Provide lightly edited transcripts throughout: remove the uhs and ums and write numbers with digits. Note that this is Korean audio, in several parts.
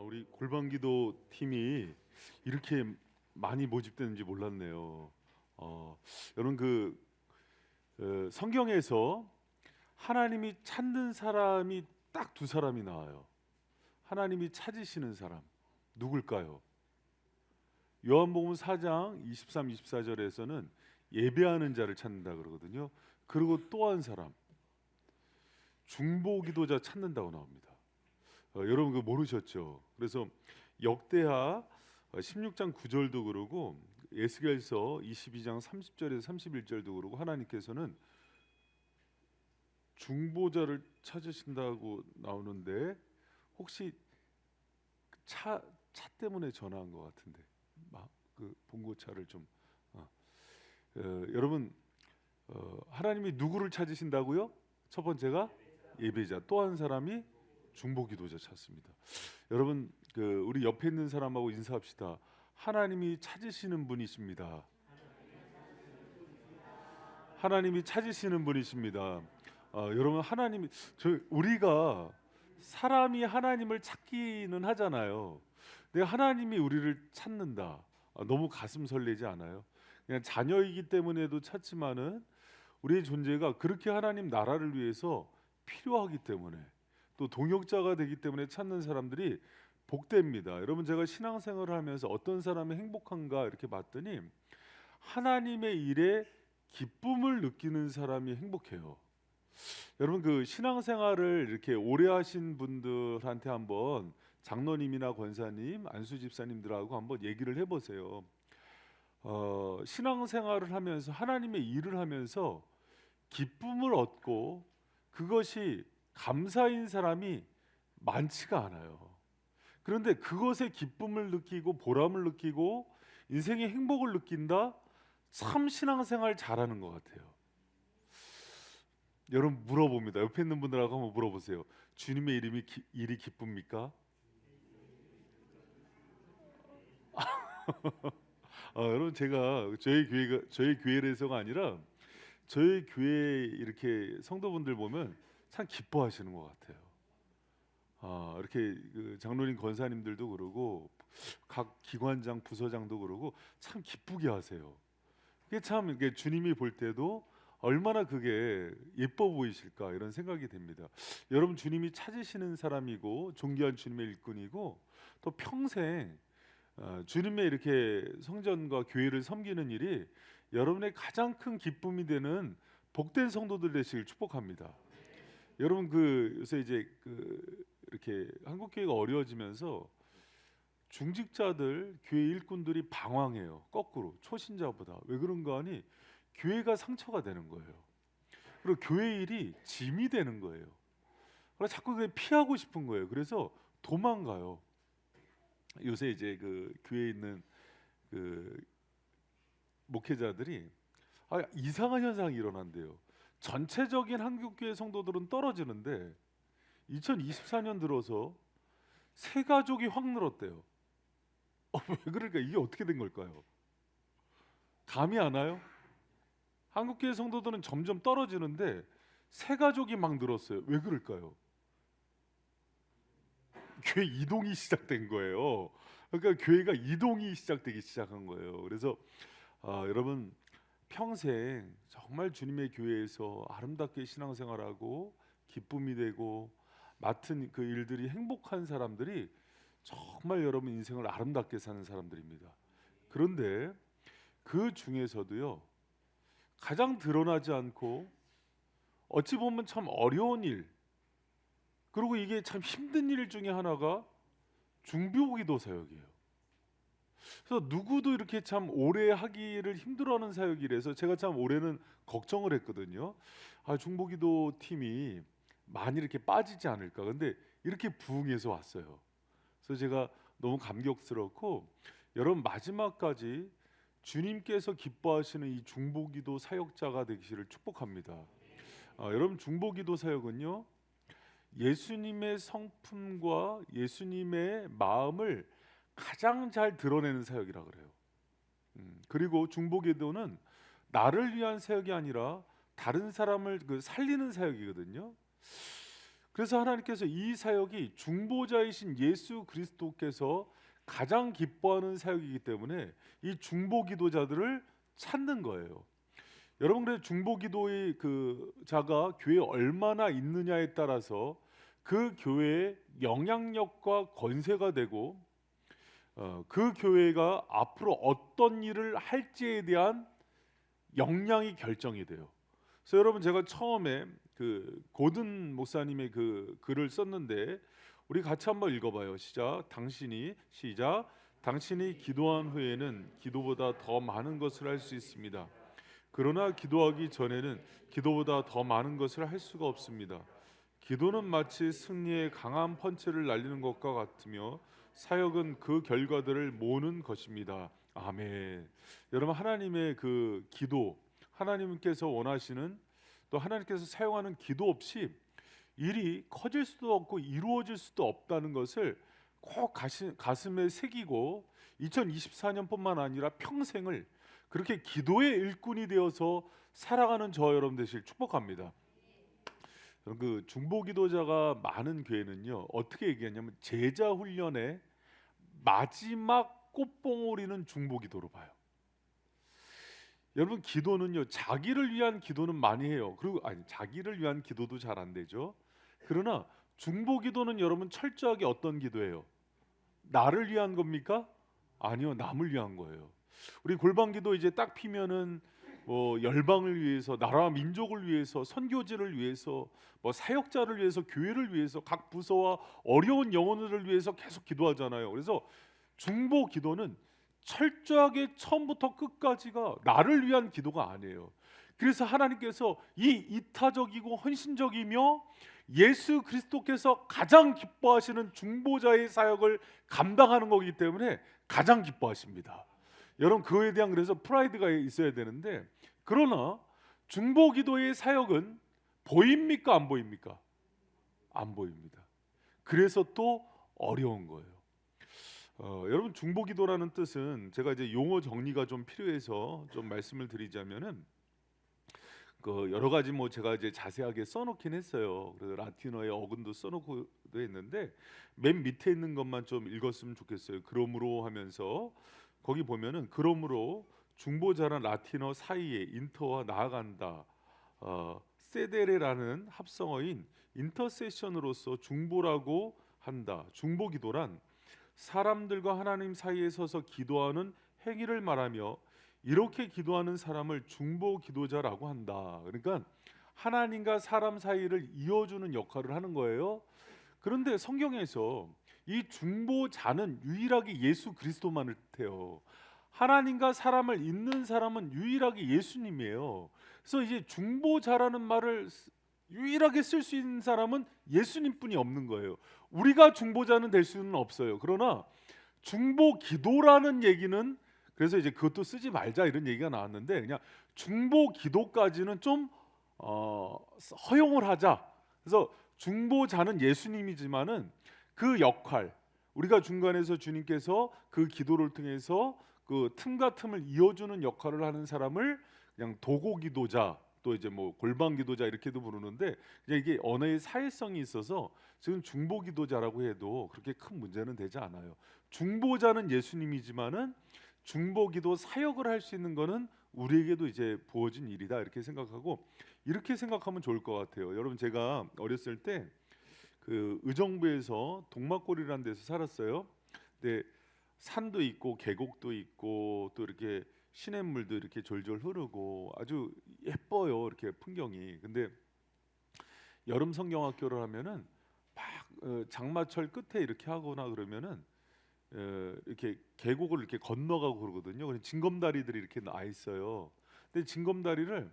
우리 골방기도 팀이 이렇게 많이 모집되는지 몰랐네요. 여러분 성경에서 하나님이 찾는 사람이 딱 두 사람이 나와요. 하나님이 찾으시는 사람 누굴까요? 요한복음 4장 23, 24절에서는 예배하는 자를 찾는다 그러거든요. 그리고 또 한 사람 중보기도자 찾는다고 나옵니다. 여러분 그거 모르셨죠? 그래서 역대하 16장 9절도 그러고 에스겔서 22장 30절에서 31절도 그러고 하나님께서는 중보자를 찾으신다고 나오는데 혹시 차 때문에 전화한 것 같은데 그 봉고차를 좀 여러분 하나님이 누구를 찾으신다고요? 첫 번째가 예배자, 또 한 사람이 중보기도자 찾습니다. 여러분 우리 옆에 있는 사람하고 인사합시다. 하나님이 찾으시는 분이십니다. 하나님이 찾으시는 분이십니다. 여러분 하나님이 우리가 사람이 하나님을 찾기는 하잖아요. 근데 하나님이 우리를 찾는다. 너무 가슴 설레지 않아요? 그냥 자녀이기 때문에도 찾지만은 우리의 존재가 그렇게 하나님 나라를 위해서 필요하기 때문에 또 동역자가 되기 때문에 찾는 사람들이 복됩니다. 여러분 제가 신앙생활을 하면서 어떤 사람이 행복한가 이렇게 봤더니 하나님의 일에 기쁨을 느끼는 사람이 행복해요. 여러분 그 신앙생활을 이렇게 오래 하신 분들한테 한번 장로님이나 권사님, 안수 집사님들하고 한번 얘기를 해보세요. 신앙생활을 하면서 하나님의 일을 하면서 기쁨을 얻고 그것이 감사인 사람이 많지가 않아요. 그런데 그것에 기쁨을 느끼고 보람을 느끼고 인생의 행복을 느낀다? 참 신앙생활 잘하는 것 같아요. 여러분 물어봅니다. 옆에 있는 분들하고 한번 물어보세요. 주님의 일이 기쁩니까? 여러분 제가 저희 교회에서가 아니라 저희 교회 이렇게 성도분들 보면 참 기뻐하시는 것 같아요. 이렇게 그 장로님 권사님들도 그러고 각 기관장 부서장도 그러고 참 기쁘게 하세요. 그게 참 이게 주님이 볼 때도 얼마나 그게 예뻐 보이실까 이런 생각이 됩니다. 여러분 주님이 찾으시는 사람이고 존귀한 주님의 일꾼이고 또 평생 주님의 이렇게 성전과 교회를 섬기는 일이 여러분의 가장 큰 기쁨이 되는 복된 성도들 되시길 축복합니다. 여러분 요새 이제 이렇게 한국 교회가 어려워지면서 중직자들 교회 일꾼들이 방황해요. 거꾸로 초신자보다. 왜 그런가 하니 교회가 상처가 되는 거예요. 그리고 교회 일이 짐이 되는 거예요. 그래서 자꾸 그게 피하고 싶은 거예요. 그래서 도망가요. 요새 이제 교회에 있는 그 목회자들이 이상한 현상이 일어난대요. 전체적인 한국교회 성도들은 떨어지는데 2024년 들어서 새 가족이 확 늘었대요. 왜 그럴까? 이게 어떻게 된 걸까요? 감이 안 와요? 한국교회 성도들은 점점 떨어지는데 새 가족이 막 늘었어요. 왜 그럴까요? 교회 이동이 시작된 거예요. 그러니까 교회가 이동이 시작되기 시작한 거예요. 그래서 여러분 평생 정말 주님의 교회에서 아름답게 신앙생활하고 기쁨이 되고 맡은 그 일들이 행복한 사람들이 정말 여러분 인생을 아름답게 사는 사람들입니다. 그런데 그 중에서도요 가장 드러나지 않고 어찌 보면 참 어려운 일 그리고 이게 참 힘든 일 중에 하나가 중보기도 사역이에요. 그래서 누구도 이렇게 참 오래 하기를 힘들어하는 사역이라서 제가 참 올해는 걱정을 했거든요. 중보기도 팀이 많이 이렇게 빠지지 않을까. 근데 이렇게 부흥해서 왔어요. 그래서 제가 너무 감격스럽고 여러분 마지막까지 주님께서 기뻐하시는 이 중보기도 사역자가 되기를 축복합니다. 여러분 중보기도 사역은요 예수님의 성품과 예수님의 마음을 가장 잘 드러내는 사역이라 그래요. 그리고 중보기도는 나를 위한 사역이 아니라 다른 사람을 살리는 사역이거든요. 그래서 하나님께서 이 사역이 중보자이신 예수 그리스도께서 가장 기뻐하는 사역이기 때문에 이 중보 기도자들을 찾는 거예요. 여러분, 그래서 중보 기도의 그 자가 교회에 얼마나 있느냐에 따라서 그 교회의 영향력과 권세가 되고 그 교회가 앞으로 어떤 일을 할지에 대한 역량이 결정이 돼요. 그래서 여러분, 제가 처음에 그 고든 목사님의 그 글을 썼는데 우리 같이 한번 읽어봐요. 시작. 당신이 기도한 후에는 기도보다 더 많은 것을 할 수 있습니다. 그러나 기도하기 전에는 기도보다 더 많은 것을 할 수가 없습니다. 기도는 마치 승리의 강한 펀치를 날리는 것과 같으며 사역은 그 결과들을 모으는 것입니다. 아멘. 여러분, 하나님의 그 기도, 하나님께서 원하시는, 또 하나님께서 사용하는 기도 없이 일이 커질 수도 없고 이루어질 수도 없다는 것을 꼭 가슴에 새기고 2024년뿐만 아니라 평생을 그렇게 기도의 일꾼이 되어서 살아가는 저 여러분 되시길 축복합니다. 그 중보 기도자가 많은 교회는요, 어떻게 얘기하냐면 제자 훈련의 마지막 꽃봉오리는 중보 기도로 봐요. 여러분, 기도는요, 자기를 위한 기도는 많이 해요. 그리고 자기를 위한 기도도 잘 안 되죠. 그러나 중보 기도는 여러분 철저하게 어떤 기도예요? 나를 위한 겁니까? 아니요, 남을 위한 거예요. 우리 골방 기도 이제 딱 피면은 뭐 열방을 위해서, 나라와 민족을 위해서, 선교지를 위해서, 뭐 사역자를 위해서, 교회를 위해서, 각 부서와 어려운 영혼들을 위해서 계속 기도하잖아요. 그래서 중보 기도는 철저하게 처음부터 끝까지가 나를 위한 기도가 아니에요. 그래서 하나님께서 이 이타적이고 헌신적이며 예수 그리스도께서 가장 기뻐하시는 중보자의 사역을 감당하는 거기 때문에 가장 기뻐하십니다. 여러분, 그거에 대한 그래서 프라이드가 있어야 되는데, 그러나 중보 기도의 사역은 보입니까 안 보입니까? 안 보입니다. 그래서 또 어려운 거예요. 여러분, 중보 기도라는 뜻은 제가 이제 용어 정리가 좀 필요해서 좀 말씀을 드리자면은 그 여러 가지 뭐 제가 이제 자세하게 써놓긴 했어요. 그래서 라틴어의 어근도 써놓고도 했는데 맨 밑에 있는 것만 좀 읽었으면 좋겠어요. 그러므로 하면서 거기 보면은 그러므로 중보자랑 라틴어 사이에 인터와 나아간다. 세데레라는 합성어인 인터세션으로서 중보라고 한다. 중보 기도란 사람들과 하나님 사이에 서서 기도하는 행위를 말하며 이렇게 기도하는 사람을 중보 기도자라고 한다. 그러니까 하나님과 사람 사이를 이어주는 역할을 하는 거예요. 그런데 성경에서 이 중보자는 유일하게 예수 그리스도만을 뜻해요. 하나님과 사람을 잇는 사람은 유일하게 예수님이에요. 그래서 이제 중보자라는 말을 유일하게 쓸 수 있는 사람은 예수님뿐이 없는 거예요. 우리가 중보자는 될 수는 없어요. 그러나 중보 기도라는 얘기는, 그래서 이제 그것도 쓰지 말자 이런 얘기가 나왔는데, 그냥 중보 기도까지는 좀 허용을 하자. 그래서 중보자는 예수님이지만은 그 역할, 우리가 중간에서 주님께서 그 기도를 통해서 그 틈과 틈을 이어주는 역할을 하는 사람을 그냥 도고 기도자, 또 이제 뭐 골방 기도자 이렇게도 부르는데, 그냥 이게 언어의 사회성이 있어서 지금 중보 기도자라고 해도 그렇게 큰 문제는 되지 않아요. 중보자는 예수님이지만은 중보기도 사역을 할 수 있는 거는 우리에게도 이제 부어진 일이다, 이렇게 생각하고, 이렇게 생각하면 좋을 것 같아요. 여러분, 제가 어렸을 때 그 의정부에서 동막골이라는 데서 살았어요. 근데 산도 있고 계곡도 있고 또 이렇게 시냇물도 이렇게 졸졸 흐르고 아주 예뻐요, 이렇게 풍경이. 근데 여름 성경학교를 하면은 막 장마철 끝에 이렇게 하거나 그러면은 이렇게 계곡을 이렇게 건너가고 그러거든요. 그래서 징검다리들이 이렇게 나 있어요. 근데 징검다리를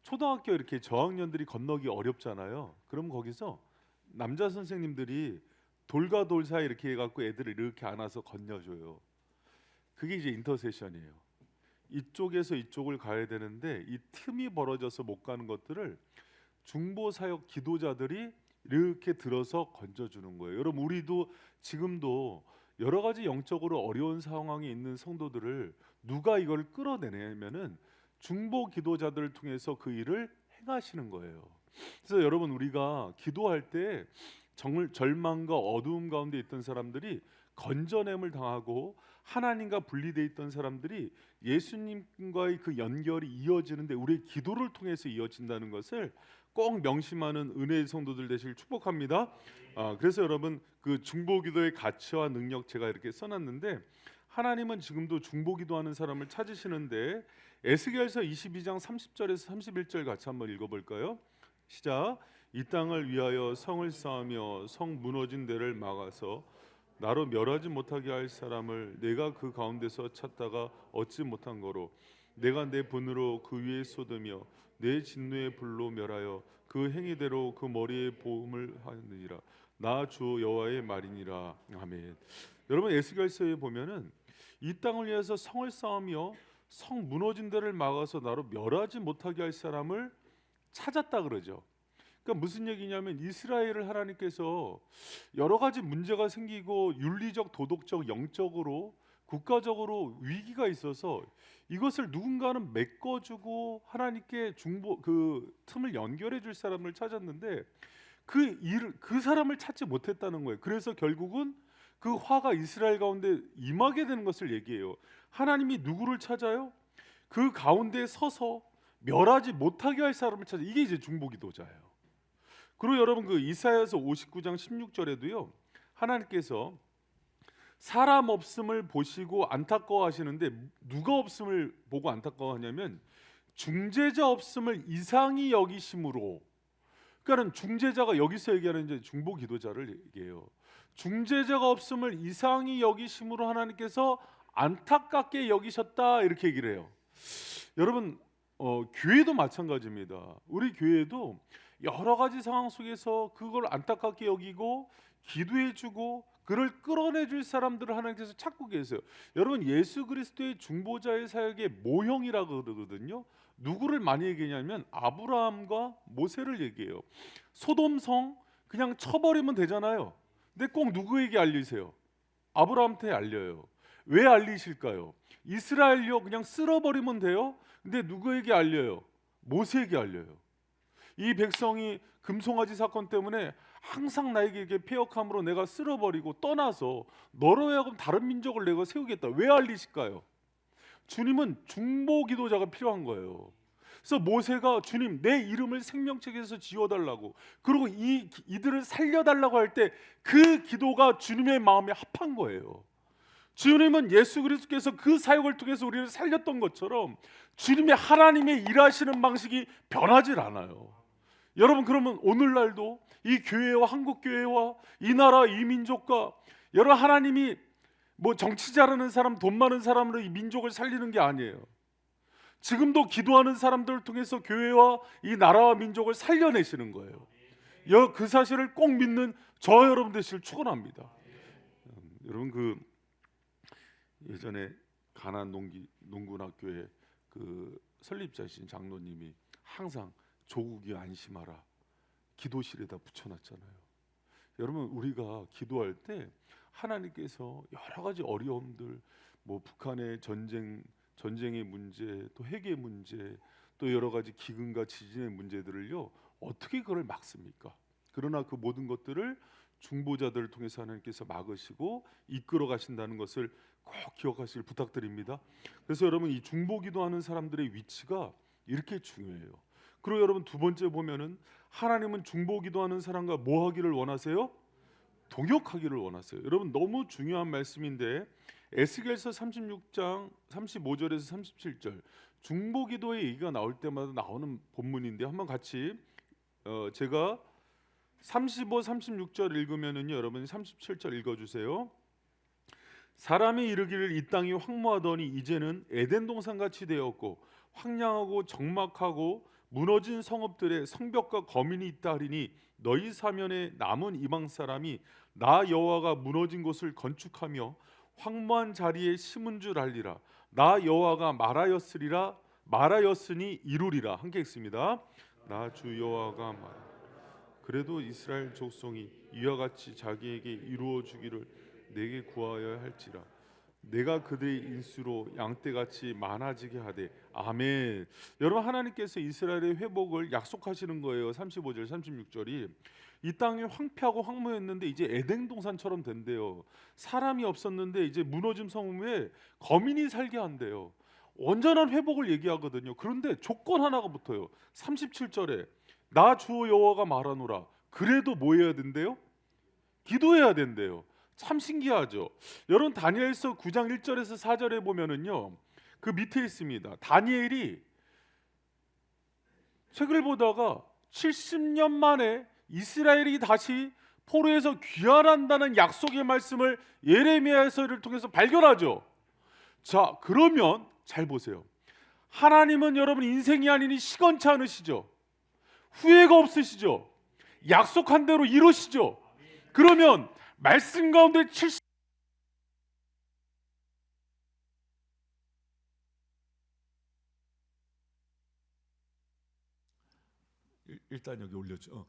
초등학교 이렇게 저학년들이 건너기 어렵잖아요. 그럼 거기서 남자 선생님들이 돌과 돌 사이 이렇게 해갖고 애들을 이렇게 안아서 건너줘요. 그게 이제 인터세션이에요. 이쪽에서 이쪽을 가야 되는데 이 틈이 벌어져서 못 가는 것들을 중보 사역 기도자들이 이렇게 들어서 건져주는 거예요. 여러분, 우리도 지금도 여러 가지 영적으로 어려운 상황에 있는 성도들을 누가 이걸 끌어내냐면은 중보 기도자들을 통해서 그 일을 행하시는 거예요. 그래서 여러분 우리가 기도할 때 정말 절망과 어두움 가운데 있던 사람들이 건져냄을 당하고 하나님과 분리돼 있던 사람들이 예수님과의 그 연결이 이어지는데 우리의 기도를 통해서 이어진다는 것을 꼭 명심하는 은혜의 성도들 되시길 축복합니다. 그래서 여러분 그 중보기도의 가치와 능력 제가 이렇게 써놨는데 하나님은 지금도 중보기도하는 사람을 찾으시는데 에스겔서 22장 30절에서 31절 같이 한번 읽어볼까요? 시작. 이 땅을 위하여 성을 쌓으며 성 무너진 데를 막아서 나로 멸하지 못하게 할 사람을 내가 그 가운데서 찾다가 얻지 못한 거로 내가 내 분으로 그 위에 쏟으며 내 진노의 불로 멸하여 그 행위대로 그 머리에 보험을 하느니라. 나 주 여호와의 말이니라. 아멘. 여러분 에스겔서에 보면은 이 땅을 위해서 성을 쌓으며 성 무너진 데를 막아서 나로 멸하지 못하게 할 사람을 찾았다 그러죠. 그러니까 무슨 얘기냐면 이스라엘을 하나님께서 여러 가지 문제가 생기고 윤리적, 도덕적, 영적으로 국가적으로 위기가 있어서 이것을 누군가는 메꿔주고 하나님께 중보 그 틈을 연결해 줄 사람을 찾았는데 그 사람을 찾지 못했다는 거예요. 그래서 결국은 그 화가 이스라엘 가운데 임하게 되는 것을 얘기해요. 하나님이 누구를 찾아요? 그 가운데 서서 멸하지 못하게 할 사람을 찾아. 이게 이제 중보기도자예요. 그리고 여러분 그 이사야서 59장 16절에도요. 하나님께서 사람 없음을 보시고 안타까워하시는데 누가 없음을 보고 안타까워하냐면 중재자 없음을 이상히 여기심으로. 그러니까는 중재자가 여기서 얘기하는 이제 중보기도자를 얘기해요. 중재자가 없음을 이상히 여기심으로 하나님께서 안타깝게 여기셨다 이렇게 얘기를 해요. 여러분 교회도 마찬가지입니다. 우리 교회도 여러 가지 상황 속에서 그걸 안타깝게 여기고 기도해주고 그를 끌어내줄 사람들을 하나님께서 찾고 계세요. 여러분 예수 그리스도의 중보자의 사역의 모형이라고 그러거든요. 누구를 많이 얘기하냐면 아브라함과 모세를 얘기해요. 소돔성 그냥 쳐버리면 되잖아요. 근데 꼭 누구에게 알리세요? 아브라함한테 알려요. 왜 알리실까요? 이스라엘요 그냥 쓸어버리면 돼요. 근데 누구에게 알려요? 모세에게 알려요. 이 백성이 금송아지 사건 때문에 항상 나에게 이렇게 패역함으로 내가 쓸어버리고 떠나서 너로 하여금 다른 민족을 내가 세우겠다. 왜 알리실까요? 주님은 중보기도자가 필요한 거예요. 그래서 모세가 주님 내 이름을 생명책에서 지워달라고 그리고 이들을 살려달라고 할 때 그 기도가 주님의 마음에 합한 거예요. 주님은 예수 그리스도께서 그 사역을 통해서 우리를 살렸던 것처럼 주님의 하나님의 일하시는 방식이 변하질 않아요. 여러분 그러면 오늘날도 이 교회와 한국 교회와 이 나라 이 민족과 여러 하나님이 뭐 정치 잘하는 사람 돈 많은 사람으로 이 민족을 살리는 게 아니에요. 지금도 기도하는 사람들을 통해서 교회와 이 나라와 민족을 살려내시는 거예요. 그 사실을 꼭 믿는 저 여러분 되시길 축원합니다. 여러분 그 예전에 가난 농군학교에 그 설립자이신 장로님이 항상 조국이 안심하라 기도실에다 붙여놨잖아요. 여러분 우리가 기도할 때 하나님께서 여러 가지 어려움들 뭐 북한의 전쟁의 문제 또 핵의 문제 또 여러 가지 기근과 지진의 문제들을요 어떻게 그걸 막습니까? 그러나 그 모든 것들을 중보자들을 통해서 하나님께서 막으시고 이끌어 가신다는 것을 꼭 기억하시길 부탁드립니다. 그래서 여러분 이 중보기도하는 사람들의 위치가 이렇게 중요해요. 그리고 여러분 두 번째 보면은 하나님은 중보기도하는 사람과 뭐 하기를 원하세요? 동역하기를 원하세요. 여러분 너무 중요한 말씀인데 에스겔서 36장 35절에서 37절 중보기도의 얘기가 나올 때마다 나오는 본문인데 한번 같이 제가 35, 36절 읽으면은요 여러분 37절 읽어주세요. 사람이 이르기를 이 땅이 황무하더니 이제는 에덴 동산같이 되었고 황량하고 적막하고 무너진 성읍들의 성벽과 거민이 있다 하리니 너희 사면에 남은 이방 사람이 나 여호와가 무너진 곳을 건축하며 황무한 자리에 심은 줄 알리라. 나 여호와가 말하였으니 이루리라. 함께 읽습니다. 나 주 여호와가 말. 그래도 이스라엘 족속이 이와 같이 자기에게 이루어 주기를 내게 구하여야 할지라. 내가 그들의 인수로 양떼같이 많아지게 하되. 아멘. 여러분, 하나님께서 이스라엘의 회복을 약속하시는 거예요. 35절 36절이 이 땅이 황폐하고 황무했는데 이제 에덴 동산처럼 된대요. 사람이 없었는데 이제 무너진 성읍에 거민이 살게 한대요. 온전한 회복을 얘기하거든요. 그런데 조건 하나가 붙어요. 37절에 나 주 여호와가 말하노라. 그래도 뭐 해야 된대요? 기도해야 된대요. 참 신기하죠. 여러분, 다니엘서 9장 1절에서 4절에 보면은요, 그 밑에 있습니다. 다니엘이 책을 보다가 70년 만에 이스라엘이 다시 포로에서 귀환한다는 약속의 말씀을 예레미야서를 통해서 발견하죠. 자, 그러면 잘 보세요. 하나님은 여러분 인생이 아니니 시건치 않으시죠? 후회가 없으시죠? 약속한 대로 이루시죠? 그러면 말씀 가운데 70 일단 여기 올려줘.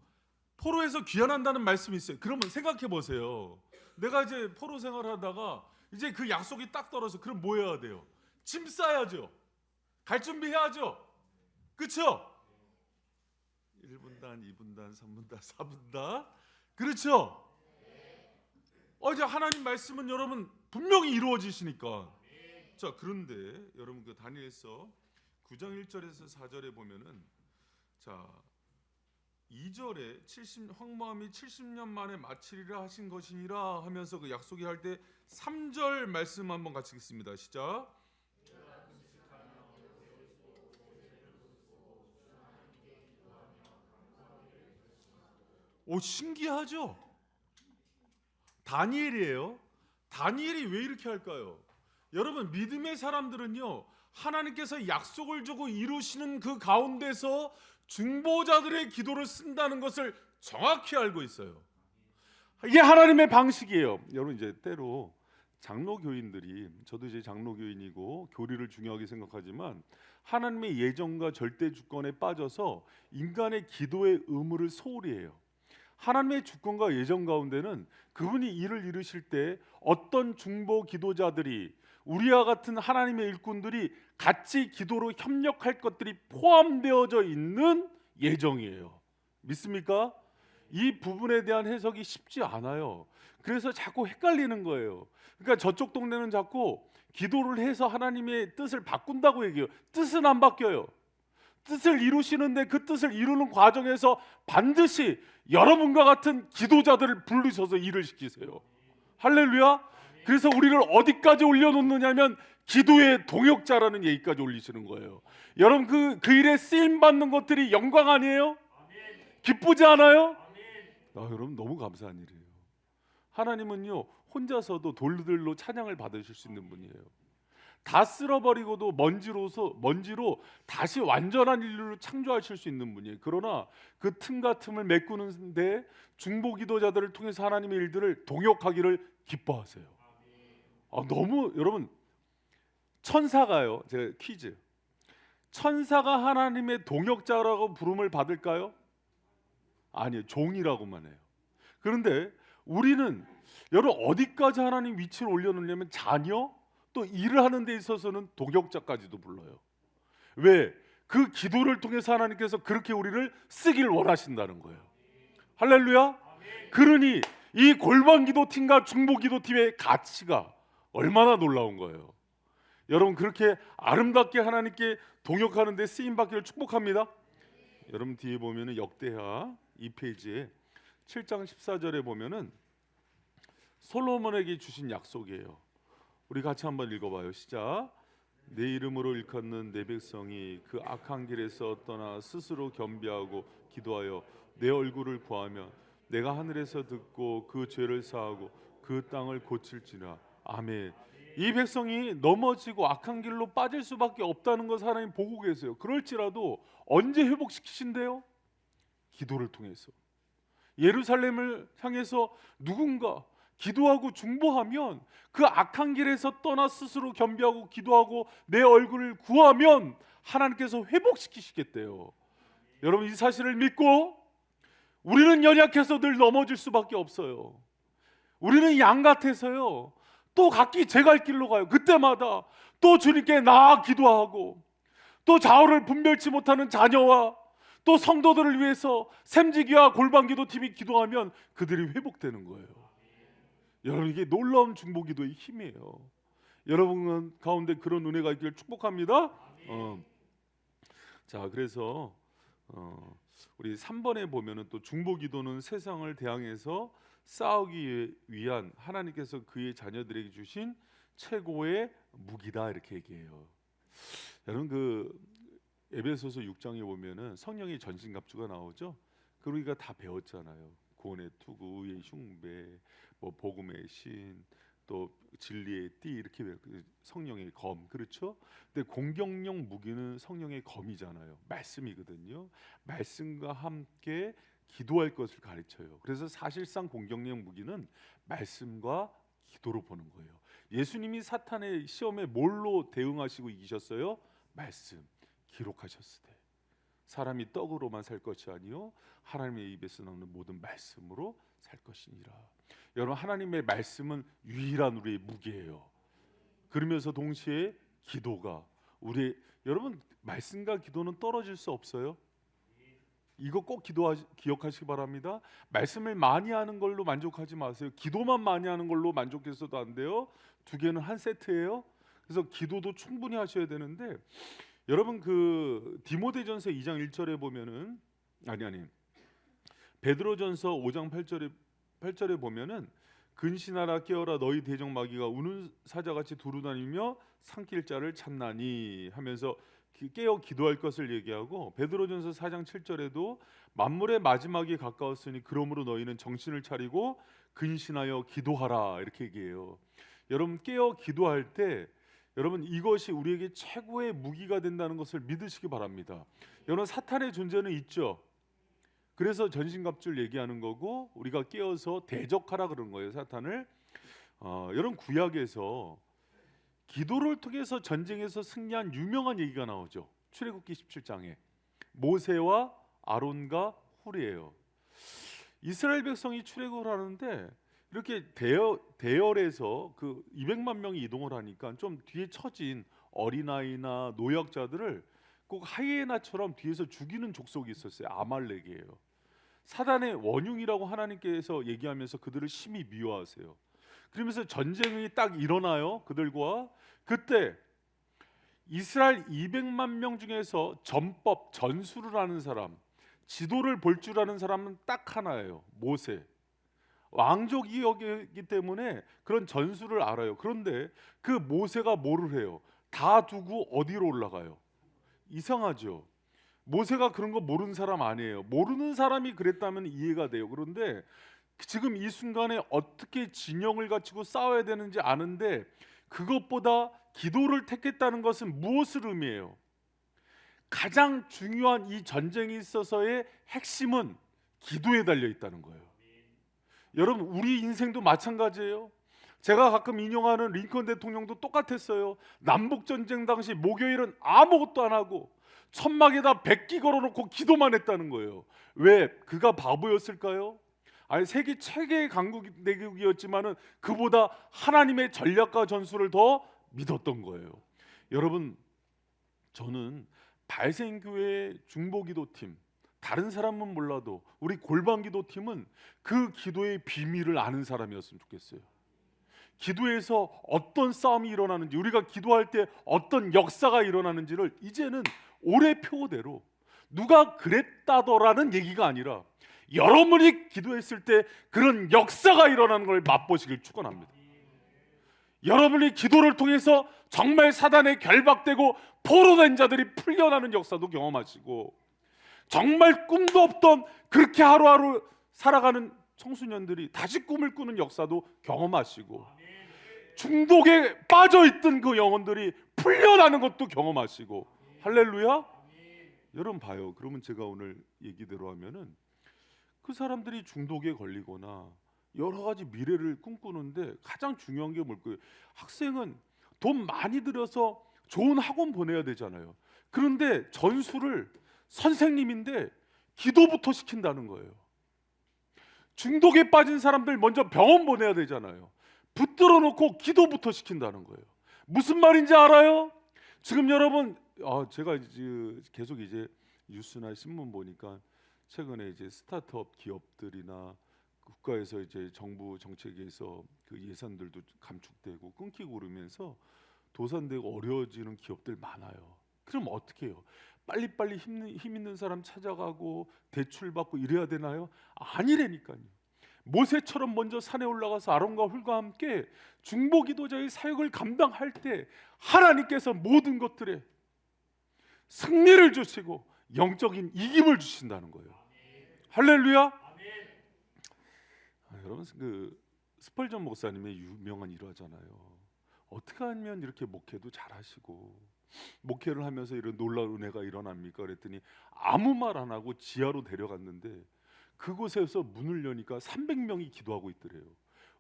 포로에서 귀환한다는 말씀이 있어요. 그러면 생각해 보세요. 내가 이제 포로 생활하다가 이제 그 약속이 딱 떨어져. 그럼 뭐 해야 돼요? 짐 싸야죠. 갈 준비해야죠. 그렇죠? 1분단, 2분단, 3분단, 4분단. 그렇죠? 이제 하나님 말씀은 여러분 분명히 이루어지시니까. 자, 그런데 여러분 그 다니엘서 9장 1절에서 4절에 보면은 자 2절에 황무함이 70년 만에 마치리라 하신 것이니라 하면서 그 약속이 할 때 3절 말씀 한번 같이 읽습니다. 시작. 오, 신기하죠? 다니엘이에요. 다니엘이 왜 이렇게 할까요? 여러분, 믿음의 사람들은요, 하나님께서 약속을 주고 이루시는 그 가운데서 중보자들의 기도를 쓴다는 것을 정확히 알고 있어요. 이게 하나님의 방식이에요. 여러분, 이제 때로 장로교인들이, 저도 이제 장로교인이고 교리를 중요하게 생각하지만 하나님의 예정과 절대 주권에 빠져서 인간의 기도의 의무를 소홀히 해요. 하나님의 주권과 예정 가운데는 그분이 일을 이루실 때 어떤 중보 기도자들이, 우리와 같은 하나님의 일꾼들이 같이 기도로 협력할 것들이 포함되어져 있는 예정이에요. 믿습니까? 이 부분에 대한 해석이 쉽지 않아요. 그래서 자꾸 헷갈리는 거예요. 그러니까 저쪽 동네는 자꾸 기도를 해서 하나님의 뜻을 바꾼다고 얘기해요. 뜻은 안 바뀌어요. 뜻을 이루시는데 그 뜻을 이루는 과정에서 반드시 여러분과 같은 기도자들을 부르셔서 일을 시키세요. 할렐루야. 그래서 우리를 어디까지 올려놓느냐면 기도의 동역자라는 얘기까지 올리시는 거예요. 여러분, 그 일에 쓰임 받는 것들이 영광 아니에요? 기쁘지 않아요? 여러분, 너무 감사한 일이에요. 하나님은요, 혼자서도 돌들로 찬양을 받으실 수 있는 분이에요. 다 쓸어버리고도 먼지로 다시 완전한 인류를 창조하실 수 있는 분이에요. 그러나 그 틈과 틈을 메꾸는데 중보 기도자들을 통해서 하나님의 일들을 동역하기를 기뻐하세요. 너무 여러분, 천사가요, 제가 퀴즈, 천사가 하나님의 동역자라고 부름을 받을까요? 아니요, 종이라고만 해요. 그런데 우리는 여러분 어디까지 하나님 위치를 올려놓냐면 자녀, 또 일을 하는 데 있어서는 동역자까지도 불러요. 왜? 그 기도를 통해서 하나님께서 그렇게 우리를 쓰길 원하신다는 거예요. 할렐루야. 그러니 이 골방 기도팀과 중보 기도팀의 가치가 얼마나 놀라운 거예요. 여러분, 그렇게 아름답게 하나님께 동역하는 데 쓰임 받기를 축복합니다. 여러분, 뒤에 보면은 역대하 2페이지에 7장 14절에 보면은 솔로몬에게 주신 약속이에요. 우리 같이 한번 읽어봐요. 시작. 내 이름으로 일컫는 내 백성이 그 악한 길에서 떠나 스스로 겸비하고 기도하여 내 얼굴을 구하면 내가 하늘에서 듣고 그 죄를 사하고 그 땅을 고칠지라. 아멘. 이 백성이 넘어지고 악한 길로 빠질 수밖에 없다는 것을 하나님 보고 계세요. 그럴지라도 언제 회복시키신대요? 기도를 통해서. 예루살렘을 향해서 누군가 기도하고 중보하면, 그 악한 길에서 떠나 스스로 겸비하고 기도하고 내 얼굴을 구하면 하나님께서 회복시키시겠대요. 여러분, 이 사실을 믿고, 우리는 연약해서 늘 넘어질 수밖에 없어요. 우리는 양 같아서요, 또 각기 제 갈 길로 가요. 그때마다 또 주님께 나아 기도하고, 또 좌우를 분별치 못하는 자녀와 또 성도들을 위해서 샘지기와 골방기도팀이 기도하면 그들이 회복되는 거예요. 여러분, 이게 놀라운 중보기도의 힘이에요. 여러분 가운데 그런 은혜가 있기를 축복합니다. 자, 그래서 우리 3번에 보면은 또 중보기도는 세상을 대항해서 싸우기 위한 하나님께서 그의 자녀들에게 주신 최고의 무기다, 이렇게 얘기해요. 여러분, 그 에베소서 6장에 보면은 성령의 전신갑주가 나오죠. 그러니까 다 배웠잖아요. 구원의 투구, 의의 흉배, 뭐 복음의 신, 또 진리의 띠, 이렇게 성령의 검, 그렇죠? 근데 공격용 무기는 성령의 검이잖아요. 말씀이거든요. 말씀과 함께 기도할 것을 가르쳐요. 그래서 사실상 공격용 무기는 말씀과 기도로 보는 거예요. 예수님이 사탄의 시험에 뭘로 대응하시고 이기셨어요? 말씀, 기록하셨을 때 사람이 떡으로만 살 것이 아니요 하나님의 입에서 나오는 모든 말씀으로 살 것이니라. 여러분, 하나님의 말씀은 유일한 우리의 무기예요. 그러면서 동시에 기도가 여러분, 말씀과 기도는 떨어질 수 없어요. 이거 꼭 기억하시기 바랍니다. 말씀을 많이 하는 걸로 만족하지 마세요. 기도만 많이 하는 걸로 만족해서도 안 돼요. 두 개는 한 세트예요. 그래서 기도도 충분히 하셔야 되는데, 여러분 그 디모데전서 2장 1절에 보면은 베드로전서 5장 8절에 보면은 근신하라 깨어라 너희 대적 마귀가 우는 사자같이 두루다니며 삼킬 자를 찾나니 하면서 깨어 기도할 것을 얘기하고, 베드로전서 4장 7절에도 만물의 마지막이 가까웠으니 그러므로 너희는 정신을 차리고 근신하여 기도하라, 이렇게 얘기해요. 여러분, 깨어 기도할 때 여러분, 이것이 우리에게 최고의 무기가 된다는 것을 믿으시기 바랍니다. 여러분, 사탄의 존재는 있죠. 그래서 전신갑주를 얘기하는 거고, 우리가 깨어서 대적하라 그런 거예요, 사탄을. 여러분, 구약에서 기도를 통해서 전쟁에서 승리한 유명한 얘기가 나오죠. 출애굽기 17장에 모세와 아론과 훌이에요. 이스라엘 백성이 출애굽을 하는데 이렇게 대열에서 그 200만 명이 이동을 하니까 좀 뒤에 처진 어린아이나 노약자들을 꼭 하이에나처럼 뒤에서 죽이는 족속이 있었어요. 아말렉이에요. 사단의 원흉이라고 하나님께서 얘기하면서 그들을 심히 미워하세요. 그러면서 전쟁이 딱 일어나요, 그들과. 그때 이스라엘 200만 명 중에서 전법, 전술을 아는 사람, 지도를 볼 줄 아는 사람은 딱 하나예요, 모세. 왕족이었기 때문에 그런 전술을 알아요. 그런데 그 모세가 뭐를 해요? 다 두고 어디로 올라가요? 이상하죠. 모세가 그런 거 모르는 사람 아니에요. 모르는 사람이 그랬다면 이해가 돼요. 그런데 지금 이 순간에 어떻게 진영을 갖추고 싸워야 되는지 아는데, 그것보다 기도를 택했다는 것은 무엇을 의미해요? 가장 중요한 이 전쟁에 있어서의 핵심은 기도에 달려 있다는 거예요. 여러분, 우리 인생도 마찬가지예요. 제가 가끔 인용하는 링컨 대통령도 똑같았어요. 남북전쟁 당시 목요일은 아무것도 안 하고 천막에다 백기 걸어놓고 기도만 했다는 거예요. 왜? 그가 바보였을까요? 아니, 세계 최대의 강국 내국이었지만은 그보다 하나님의 전략과 전술을 더 믿었던 거예요. 여러분, 저는 발생교회 중보기도팀, 다른 사람은 몰라도 우리 골방기도팀은 그 기도의 비밀을 아는 사람이었으면 좋겠어요. 기도에서 어떤 싸움이 일어나는지, 우리가 기도할 때 어떤 역사가 일어나는지를 이제는 올해 표대로 누가 그랬다더라는 얘기가 아니라 여러분이 기도했을 때 그런 역사가 일어나는 걸 맛보시길 축원합니다. 여러분이 기도를 통해서 정말 사단에 결박되고 포로된 자들이 풀려나는 역사도 경험하시고, 정말 꿈도 없던 그렇게 하루하루 살아가는 청소년들이 다시 꿈을 꾸는 역사도 경험하시고, 중독에 빠져있던 그 영혼들이 풀려나는 것도 경험하시고, 할렐루야. 여러분 봐요. 그러면 제가 오늘 얘기대로 하면은 그 사람들이 중독에 걸리거나 여러 가지 미래를 꿈꾸는데 가장 중요한 게 뭘까요? 학생은 돈 많이 들여서 좋은 학원 보내야 되잖아요. 그런데 전수를 선생님인데 기도부터 시킨다는 거예요. 중독에 빠진 사람들 먼저 병원 보내야 되잖아요. 붙들어 놓고 기도부터 시킨다는 거예요. 무슨 말인지 알아요? 지금 여러분, 제가 이제 계속 이제 뉴스나 신문 보니까 최근에 이제 스타트업 기업들이나 국가에서 이제 정부 정책에서 그 예산들도 감축되고 끊기고 그러면서 도산되고 어려워지는 기업들 많아요. 그럼 어떻게 해요? 빨리빨리 힘 있는 사람 찾아가고 대출 받고 이래야 되나요? 아니라니까요. 모세처럼 먼저 산에 올라가서 아론과 훌과 함께 중보기도자의 사역을 감당할 때 하나님께서 모든 것들에 승리를 주시고 영적인 이김을 주신다는 거예요. 할렐루야. 여러분, 그 스펄전 목사님의 유명한 일화잖아요. 어떻게 하면 이렇게 목회도 잘하시고 목회를 하면서 이런 놀라운 은혜가 일어납니까? 그랬더니 아무 말 안 하고 지하로 데려갔는데 그곳에서 문을 여니까 300명이 기도하고 있더래요.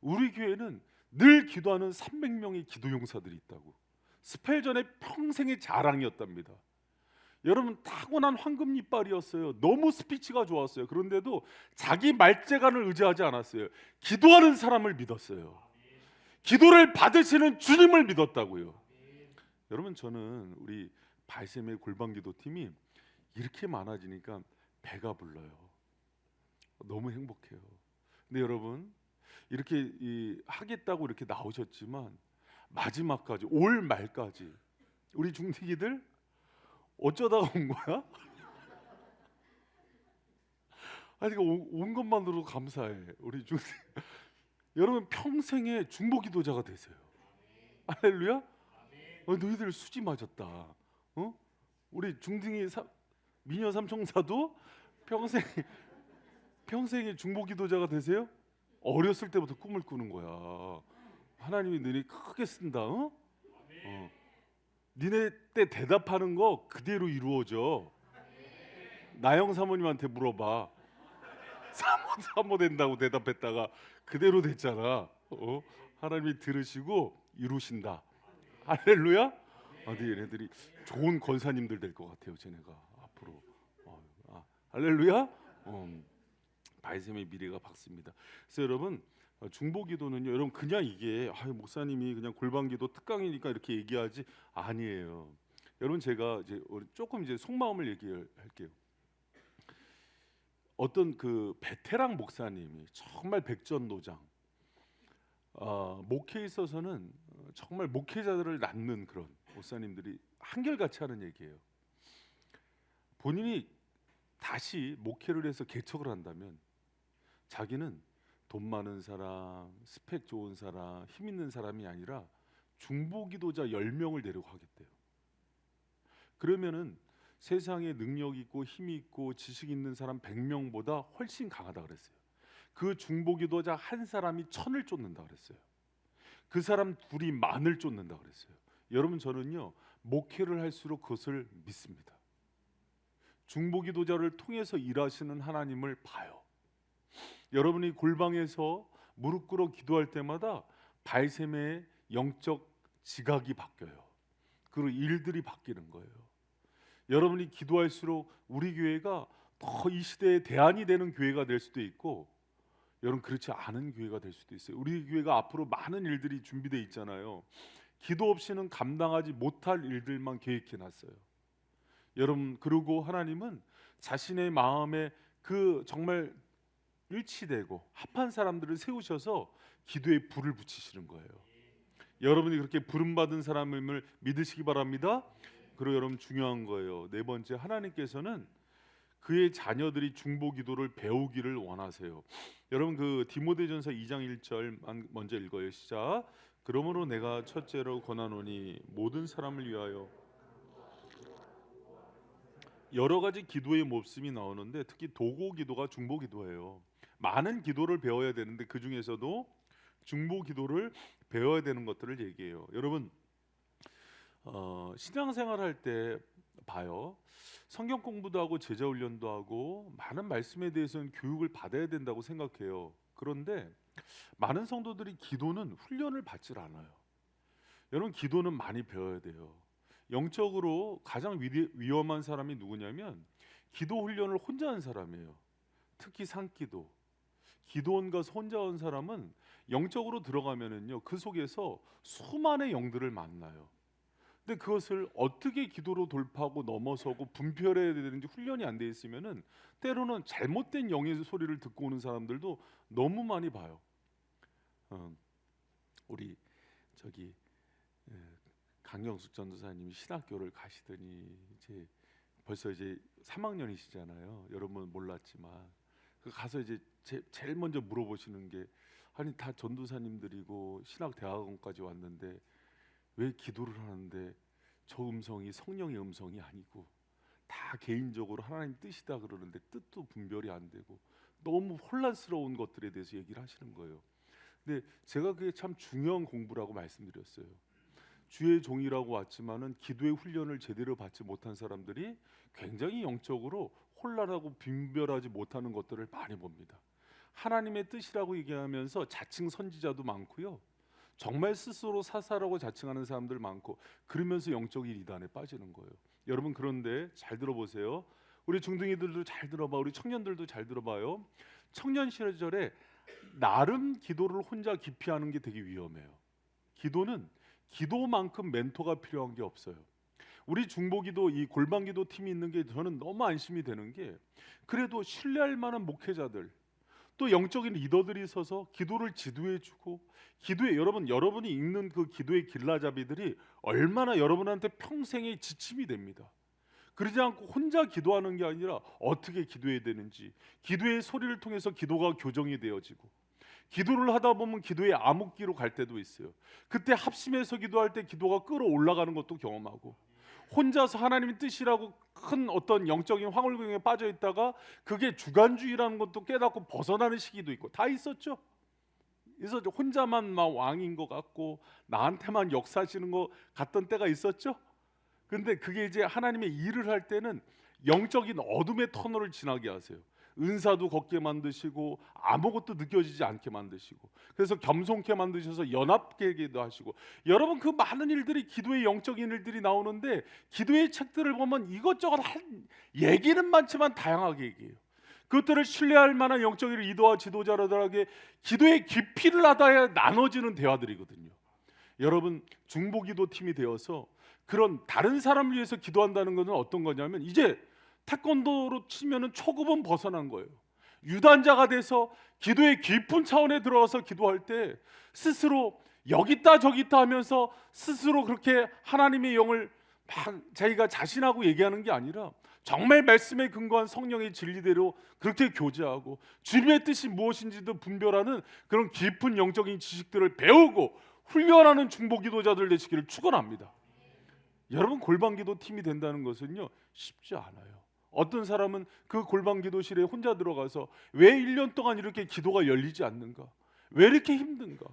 우리 교회는 늘 기도하는 300명의 기도용사들이 있다고. 스펠전의 평생의 자랑이었답니다. 여러분, 타고난 황금 이빨이었어요. 너무 스피치가 좋았어요. 그런데도 자기 말재간을 의지하지 않았어요. 기도하는 사람을 믿었어요. 기도를 받으시는 주님을 믿었다고요. 여러분, 저는 우리 발샘의 골방기도팀이 이렇게 많아지니까 배가 불러요. 너무 행복해요. 근데 여러분, 이렇게 하겠다고 이렇게 나오셨지만 마지막까지, 올 말까지 우리 중직이들 어쩌다가 온 거야? 아니, 온 것만으로도 감사해. 우리 중직 여러분, 평생의 중보기도자가 되세요. 할렐루야. 너희들 수지 맞았다. 우리 중딩이 미녀 삼총사도 평생의 중보기도자가 되세요. 어렸을 때부터 꿈을 꾸는 거야. 하나님이 너희 크게 쓴다. 니네 때 대답하는 거 그대로 이루어져. 나영 사모님한테 물어봐. 사모 된다고 대답했다가 그대로 됐잖아. 하나님이 들으시고 이루신다. 할렐루야. 근데 얘네들이 좋은 권사님들 될 것 같아요. 쟤네가 앞으로. 할렐루야. 발샘의 미래가 밝습니다. 그래서 여러분, 중보기도는요, 여러분 그냥 이게 목사님이 그냥 골방기도 특강이니까 이렇게 얘기하지 아니에요. 여러분, 제가 이제 조금 이제 속마음을 얘기할게요. 어떤 그 베테랑 목사님이 정말 백전노장, 목회에 있어서는 정말 목회자들을 낳는 그런 목사님들이 한결같이 하는 얘기예요. 본인이 다시 목회를 해서 개척을 한다면 자기는 돈 많은 사람, 스펙 좋은 사람, 힘 있는 사람이 아니라 중보기도자 10명을 데리고 하겠대요. 그러면은 세상에 능력 있고 힘 있고 지식 있는 사람 100명보다 훨씬 강하다 그랬어요. 그 중보기도자 한 사람이 1000을 쫓는다 그랬어요. 그 사람 둘이 10,000을 쫓는다 그랬어요. 여러분, 저는요, 목회를 할수록 그것을 믿습니다. 중보기도자를 통해서 일하시는 하나님을 봐요. 여러분이 골방에서 무릎 꿇어 기도할 때마다 발샘의 영적 지각이 바뀌어요. 그리고 일들이 바뀌는 거예요. 여러분이 기도할수록 우리 교회가 더 이 시대의 대안이 되는 교회가 될 수도 있고, 여러분 그렇지 않은 교회가 될 수도 있어요. 우리 교회가 앞으로 많은 일들이 준비되어 있잖아요. 기도 없이는 감당하지 못할 일들만 계획해 놨어요. 여러분, 그리고 하나님은 자신의 마음에 그 정말 일치되고 합한 사람들을 세우셔서 기도에 불을 붙이시는 거예요. 여러분이 그렇게 부름 받은 사람임을 믿으시기 바랍니다. 그리고 여러분, 중요한 거예요. 네 번째, 하나님께서는 그의 자녀들이 중보기도를 배우기를 원하세요. 여러분, 그 디모데전서 2장 1절 먼저 읽어요. 시작. 그러므로 내가 첫째로 권하노니 모든 사람을 위하여. 여러 가지 기도의 몹씀이 나오는데 특히 도고기도가 중보기도예요. 많은 기도를 배워야 되는데 그 중에서도 중보기도를 배워야 되는 것들을 얘기해요. 여러분, 신앙생활할 때 봐요. 성경 공부도 하고 제자 훈련도 하고 많은 말씀에 대해서는 교육을 받아야 된다고 생각해요. 그런데 많은 성도들이 기도는 훈련을 받질 않아요. 여러분, 기도는 많이 배워야 돼요. 영적으로 가장 위험한 사람이 누구냐면 기도 훈련을 혼자 하는 사람이에요. 특히 산기도. 기도원과 손자원 사람은 영적으로 들어가면은요, 그 속에서 수많은 영들을 만나요. 근데 그것을 어떻게 기도로 돌파하고 넘어서고 분별해야 되는지 훈련이 안 돼 있으면은 때로는 잘못된 영의 소리를 듣고 오는 사람들도 너무 많이 봐요. 우리 저기 예, 강경숙 전도사님이 신학교를 가시더니 이제 벌써 이제 3학년이시잖아요. 여러분 몰랐지만 그 가서 이제 제일 먼저 물어보시는 게, 아니 다 전도사님들이고 신학 대학원까지 왔는데 왜 기도를 하는데 저 음성이 성령의 음성이 아니고 다 개인적으로 하나님 뜻이다 그러는데 뜻도 분별이 안 되고 너무 혼란스러운 것들에 대해서 얘기를 하시는 거예요. 근데 제가 그게 참 중요한 공부라고 말씀드렸어요. 주의 종이라고 왔지만은 기도의 훈련을 제대로 받지 못한 사람들이 굉장히 영적으로 혼란하고 분별하지 못하는 것들을 많이 봅니다. 하나님의 뜻이라고 얘기하면서 자칭 선지자도 많고요. 정말 스스로 사사라고 자칭하는 사람들 많고, 그러면서 영적인 이단에 빠지는 거예요. 여러분, 그런데 잘 들어보세요. 우리 중등이들도 잘 들어봐. 우리 청년들도 잘 들어봐요. 청년 시절에 나름 기도를 혼자 깊이 하는 게 되게 위험해요. 기도는 기도만큼 멘토가 필요한 게 없어요. 우리 중보기도 이 골방기도 팀이 있는 게 저는 너무 안심이 되는 게, 그래도 신뢰할 만한 목회자들 또 영적인 리더들이 서서 기도를 지도해주고, 기도에 여러분이 읽는 그 기도의 길라잡이들이 얼마나 여러분한테 평생의 지침이 됩니다. 그러지 않고 혼자 기도하는 게 아니라 어떻게 기도해야 되는지, 기도의 소리를 통해서 기도가 교정이 되어지고, 기도를 하다 보면 기도의 암흑기로 갈 때도 있어요. 그때 합심해서 기도할 때 기도가 끌어올라가는 것도 경험하고, 혼자서 하나님의 뜻이라고 큰 어떤 영적인 황홀경에 빠져 있다가 그게 주관주의라는 것도 깨닫고 벗어나는 시기도 있고 다 있었죠. 그래서 혼자만 막 왕인 것 같고 나한테만 역사하시는 것 같던 때가 있었죠. 근데 그게 이제 하나님의 일을 할 때는 영적인 어둠의 터널을 지나게 하세요. 은사도 걷게 만드시고 아무것도 느껴지지 않게 만드시고, 그래서 겸손케 만드셔서 연합되게도 하시고. 여러분, 그 많은 일들이 기도의 영적인 일들이 나오는데, 기도의 책들을 보면 이것저것 얘기는 많지만 다양하게 얘기해요. 그것들을 신뢰할 만한 영적인 리더와 지도자들에게 기도의 깊이를 하다에 나눠지는 대화들이거든요. 여러분, 중보기도 팀이 되어서 그런 다른 사람을 위해서 기도한다는 것은 어떤 거냐면, 이제 태권도로 치면은 초급은 벗어난 거예요. 유단자가 돼서 기도의 깊은 차원에 들어가서 기도할 때 스스로 여기 있다 저기 있다 하면서 스스로 그렇게 하나님의 영을 막 자기가 자신하고 얘기하는 게 아니라 정말 말씀에 근거한 성령의 진리대로 그렇게 교제하고 주님의 뜻이 무엇인지도 분별하는 그런 깊은 영적인 지식들을 배우고 훈련하는 중보기도자들 되시기를 축원합니다. 여러분, 골방기도 팀이 된다는 것은요, 쉽지 않아요. 어떤 사람은 그 골방기도실에 혼자 들어가서 왜 1년 동안 이렇게 기도가 열리지 않는가? 왜 이렇게 힘든가?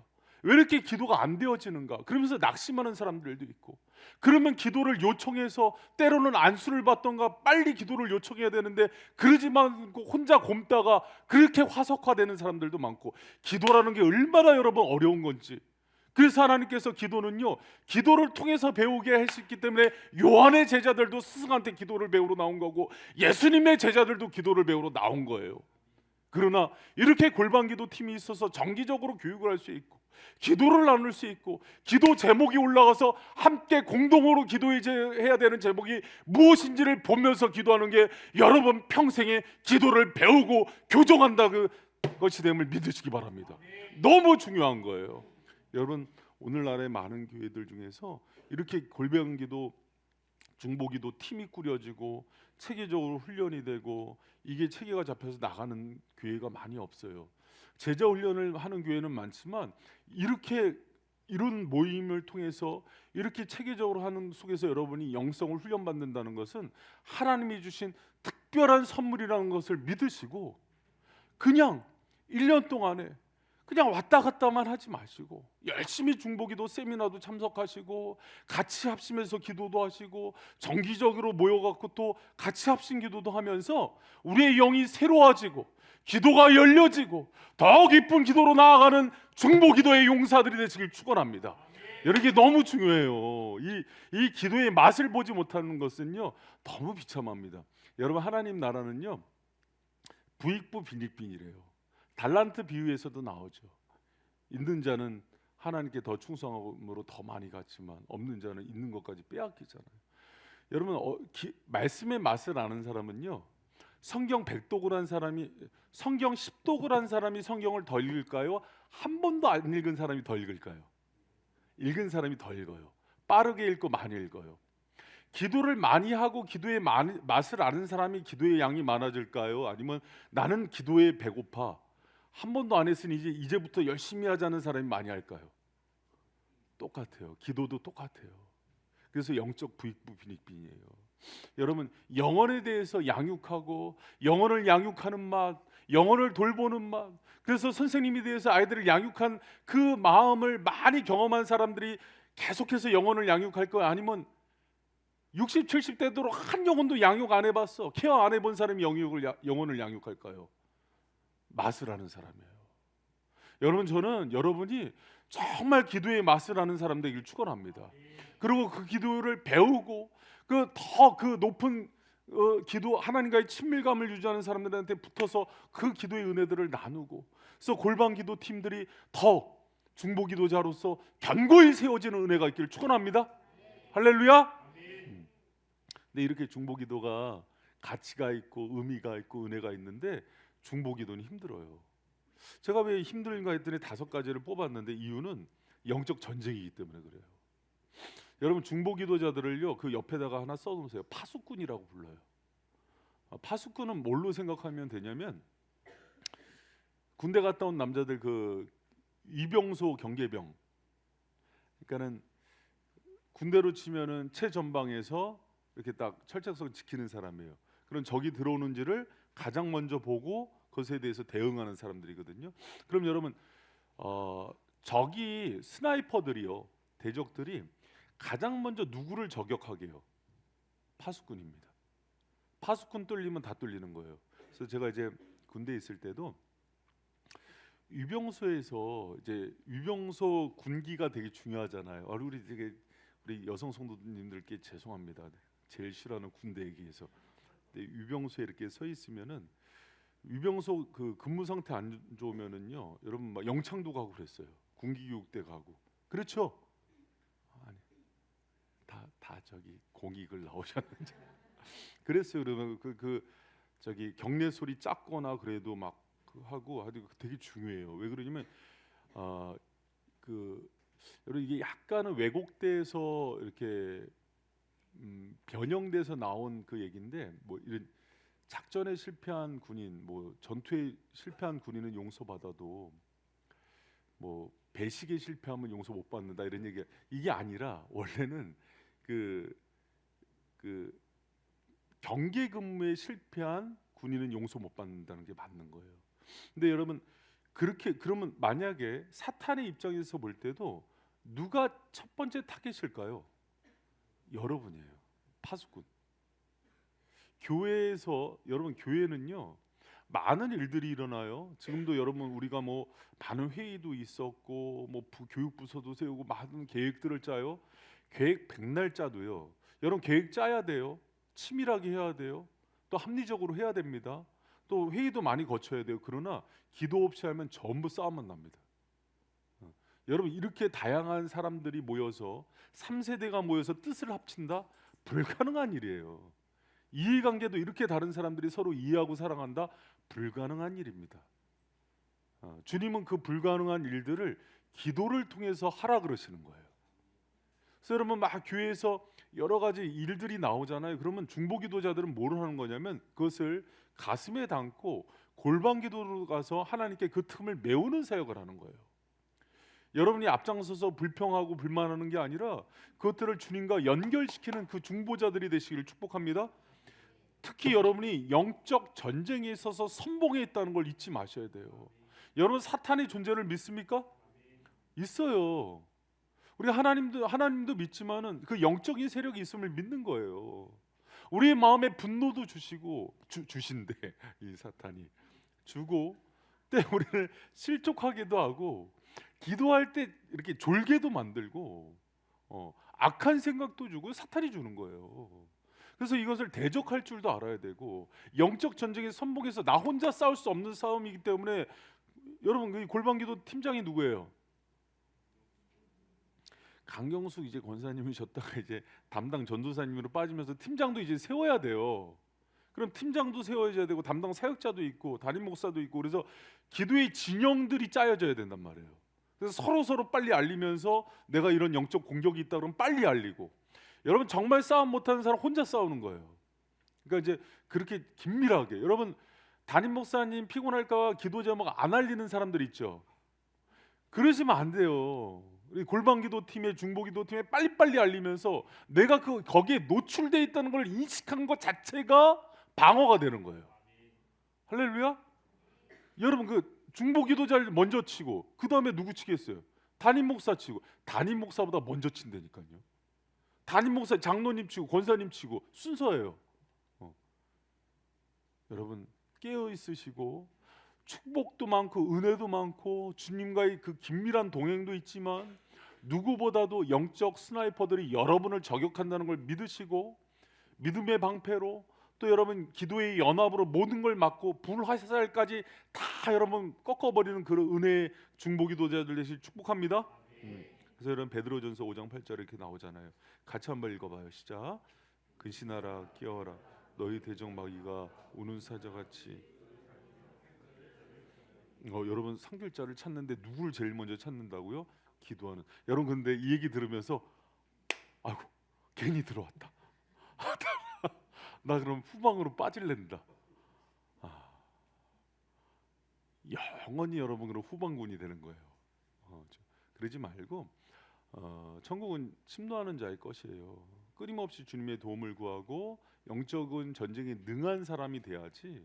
왜 이렇게 기도가 안 되어지는가? 그러면서 낙심하는 사람들도 있고, 그러면 기도를 요청해서 때로는 안수를 받던가 빨리 기도를 요청해야 되는데 그러지만 혼자 곪다가 그렇게 화석화되는 사람들도 많고, 기도라는 게 얼마나 여러분 어려운 건지. 그래서 하나님께서 기도는요, 기도를 통해서 배우게 하셨기 때문에 요한의 제자들도 스승한테 기도를 배우러 나온 거고, 예수님의 제자들도 기도를 배우러 나온 거예요. 그러나 이렇게 골방기도 팀이 있어서 정기적으로 교육을 할 수 있고, 기도를 나눌 수 있고, 기도 제목이 올라가서 함께 공동으로 기도해야 되는 제목이 무엇인지를 보면서 기도하는 게 여러분 평생에 기도를 배우고 교정한다, 그것이 됨을 믿으시기 바랍니다. 너무 중요한 거예요. 여러분, 오늘날의 많은 교회들 중에서 이렇게 골방기도, 중보기도 팀이 꾸려지고 체계적으로 훈련이 되고 이게 체계가 잡혀서 나가는 교회가 많이 없어요. 제자 훈련을 하는 교회는 많지만 이렇게 이런 모임을 통해서 이렇게 체계적으로 하는 속에서 여러분이 영성을 훈련받는다는 것은 하나님이 주신 특별한 선물이라는 것을 믿으시고, 그냥 1년 동안에 그냥 왔다 갔다만 하지 마시고 열심히 중보기도 세미나도 참석하시고 같이 합심해서 기도도 하시고 정기적으로 모여갖고 또 같이 합심 기도도 하면서 우리의 영이 새로워지고 기도가 열려지고 더 깊은 기도로 나아가는 중보기도의 용사들이 되시길 축원합니다. 여러분, 이게 너무 중요해요. 이 기도의 맛을 보지 못하는 것은요, 너무 비참합니다. 여러분, 하나님 나라는요, 부익부 빈익빈이래요. 달란트 비유에서도 나오죠. 있는 자는 하나님께 더 충성함으로 더 많이 갖지만 없는 자는 있는 것까지 빼앗기잖아요. 여러분 말씀의 맛을 아는 사람은요, 성경 100독을 한 사람이 성경 10독을 한 사람이 성경을 더 읽을까요? 한 번도 안 읽은 사람이 더 읽을까요? 읽은 사람이 더 읽어요. 빠르게 읽고 많이 읽어요. 기도를 많이 하고 기도의 맛을 아는 사람이 기도의 양이 많아질까요? 아니면 나는 기도에 배고파, 한 번도 안 했으니 이제부터 열심히 하자는 사람이 많이 할까요? 똑같아요. 기도도 똑같아요. 그래서 영적 부익부 빈익빈이에요. 여러분, 영혼에 대해서 양육하고 영혼을 양육하는 맛, 영혼을 돌보는 맛, 그래서 선생님에 대해서 아이들을 양육한 그 마음을 많이 경험한 사람들이 계속해서 영혼을 양육할 거야? 아니면 60, 70대 도록 한 영혼도 양육 안 해봤어, 케어 안 해본 사람이 영혼을 양육할까요? 맛을 아는 사람이에요. 여러분, 저는 여러분이 정말 기도의 맛을 아는 사람 되길 축원합니다. 그리고 그 기도를 배우고 그 높은 기도, 하나님과의 친밀감을 유지하는 사람들한테 붙어서 그 기도의 은혜들을 나누고, 그래서 골방 기도 팀들이 더 중보 기도자로서 견고히 세워지는 은혜가 있기를 축원합니다. 할렐루야. 근데 이렇게 중보 기도가 가치가 있고 의미가 있고 은혜가 있는데 중보 기도는 힘들어요. 제가 왜 힘들인가 했더니 5가지를 뽑았는데 이유는 영적 전쟁이기 때문에 그래요. 여러분, 중보 기도자들을요, 그 옆에다가 하나 써놓으세요. 파수꾼이라고 불러요. 파수꾼은 뭘로 생각하면 되냐면, 군대 갔다 온 남자들 그 위병소 경계병, 그러니까는 군대로 치면은 최전방에서 이렇게 딱 철책선 지키는 사람이에요. 그런 적이 들어오는지를 가장 먼저 보고 그것에 대해서 대응하는 사람들이거든요. 그럼 여러분, 적이 스나이퍼들이요, 대적들이 가장 먼저 누구를 저격하게 해요? 파수꾼입니다. 파수꾼 뚫리면 다 뚫리는 거예요. 그래서 제가 이제 군대에 있을 때도 위병소에서 이제 위병소 군기가 되게 중요하잖아요. 우리 여성 성도님들께 죄송합니다. 제일 싫어하는 군대 얘기해서. 위병소에 이렇게 서 있으면은 위병소 그 근무 상태 안 좋으면은요, 여러분 막 영창도 가고 그랬어요. 군기교육대 가고. 그렇죠? 아니, 다 저기 공익을 나오셨는지 그랬어요. 그러면 저기 경례 소리 작거나 그래도 막 하고 되게 중요해요. 왜 그러냐면 여러분, 이게 약간은 왜곡돼서 이렇게 변형돼서 나온 그 얘기인데, 뭐 이런 작전에 실패한 군인, 뭐 전투에 실패한 군인은 용서받아도 뭐 배식에 실패하면 용서 못 받는다, 이런 얘기. 이게 아니라 원래는 그 경계 근무에 실패한 군인은 용서 못 받는다는 게 맞는 거예요. 근데 여러분, 그러면 만약에 사탄의 입장에서 볼 때도 누가 첫 번째 타겟일까요? 여러분이에요. 파수꾼. 교회에서, 여러분, 교회는요 많은 일들이 일어나요. 지금도 여러분, 우리가 뭐 많은 회의도 있었고, 뭐 교육부서도 세우고 많은 계획들을 짜요. 계획 백날 짜도요, 여러분, 계획 짜야 돼요. 치밀하게 해야 돼요. 또 합리적으로 해야 됩니다. 또 회의도 많이 거쳐야 돼요. 그러나 기도 없이 하면 전부 싸움만 납니다. 여러분, 이렇게 다양한 사람들이 모여서 3세대가 모여서 뜻을 합친다? 불가능한 일이에요. 이해관계도 이렇게 다른 사람들이 서로 이해하고 사랑한다? 불가능한 일입니다. 주님은 그 불가능한 일들을 기도를 통해서 하라 그러시는 거예요. 그래서 여러분, 막 교회에서 여러 가지 일들이 나오잖아요. 그러면 중보 기도자들은 뭘 하는 거냐면 그것을 가슴에 담고 골방 기도로 가서 하나님께 그 틈을 메우는 사역을 하는 거예요. 여러분이 앞장서서 불평하고 불만하는 게 아니라 그것들을 주님과 연결시키는 그 중보자들이 되시기를 축복합니다. 특히 여러분이 영적 전쟁에 있어서 선봉에 있다는 걸 잊지 마셔야 돼요. 여러분, 사탄의 존재를 믿습니까? 있어요. 우리 하나님도 믿지만은 그 영적인 세력이 있음을 믿는 거예요. 우리의 마음에 분노도 주시고 주신대 이 사탄이 주고, 때 우리를 실족하게도 하고, 기도할 때 이렇게 졸게도 만들고, 악한 생각도 주고 사탄이 주는 거예요. 그래서 이것을 대적할 줄도 알아야 되고, 영적 전쟁의 선봉에서 나 혼자 싸울 수 없는 싸움이기 때문에 여러분 그 골방기도 팀장이 누구예요? 강경숙 이제 권사님이셨다가 이제 담당 전도사님으로 빠지면서 팀장도 이제 세워야 돼요. 그럼 팀장도 세워야 되고 담당 사역자도 있고 담임 목사도 있고, 그래서 기도의 진영들이 짜여져야 된단 말이에요. 그래서 서로 빨리 알리면서 내가 이런 영적 공격이 있다 그러면 빨리 알리고. 여러분 정말 싸움 못하는 사람 혼자 싸우는 거예요. 그러니까 이제 그렇게 긴밀하게, 여러분 담임 목사님 피곤할까 기도 제목 안 알리는 사람들 있죠. 그러시면 안 돼요. 우리 골방기도 팀에 중보기도 팀에 빨리빨리 알리면서 내가 거기에 노출돼 있다는 걸 인식한 것 자체가 방어가 되는 거예요. 할렐루야. 여러분 그 중보기도자를 먼저 치고 그 다음에 누구 치겠어요? 담임 목사 치고. 담임 목사보다 먼저 친다니까요. 담임 목사 장로님 치고 권사님 치고 순서예요. 여러분 깨어 있으시고 축복도 많고 은혜도 많고 주님과의 그 긴밀한 동행도 있지만 누구보다도 영적 스나이퍼들이 여러분을 저격한다는 걸 믿으시고 믿음의 방패로 또 여러분 기도의 연합으로 모든 걸 막고 불화살까지 다 여러분 꺾어버리는 그런 은혜의 중보기도자들 되실 축복합니다. 그래서 여러분 베드로전서 5장 8절 이렇게 나오잖아요. 같이 한번 읽어봐요. 시작. 근신하라 깨어라 너희 대적 마귀가 우는 사자같이. 여러분 상길자를 찾는데 누구를 제일 먼저 찾는다고요? 기도하는. 여러분 근데 이 얘기 들으면서 아이고 괜히 들어왔다. 나 그럼 후방으로 빠질랜다. 영원히 여러분 그럼 후방군이 되는 거예요. 그러지 말고 천국은 침노하는 자의 것이에요. 끊임없이 주님의 도움을 구하고 영적인 전쟁에 능한 사람이 돼야지,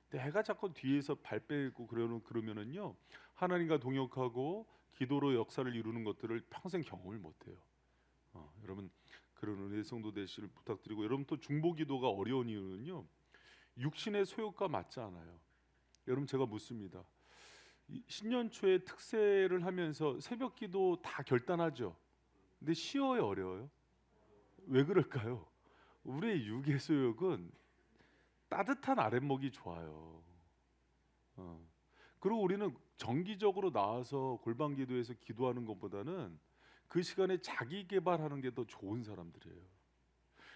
내가 자꾸 뒤에서 발 빼고 그러면은요 하나님과 동역하고 기도로 역사를 이루는 것들을 평생 경험을 못해요. 여러분 그런 은혜의 성도 되시길 부탁드리고, 여러분 또 중보기도가 어려운 이유는요 육신의 소욕과 맞지 않아요. 여러분 제가 묻습니다. 신년 초에 특세를 하면서 새벽기도 다 결단하죠. 근데 쉬어요, 어려워요? 왜 그럴까요? 우리의 육의 소욕은 따뜻한 아랫목이 좋아요. 그리고 우리는 정기적으로 나와서 골방기도에서 기도하는 것보다는 그 시간에 자기 개발하는 게 더 좋은 사람들이에요.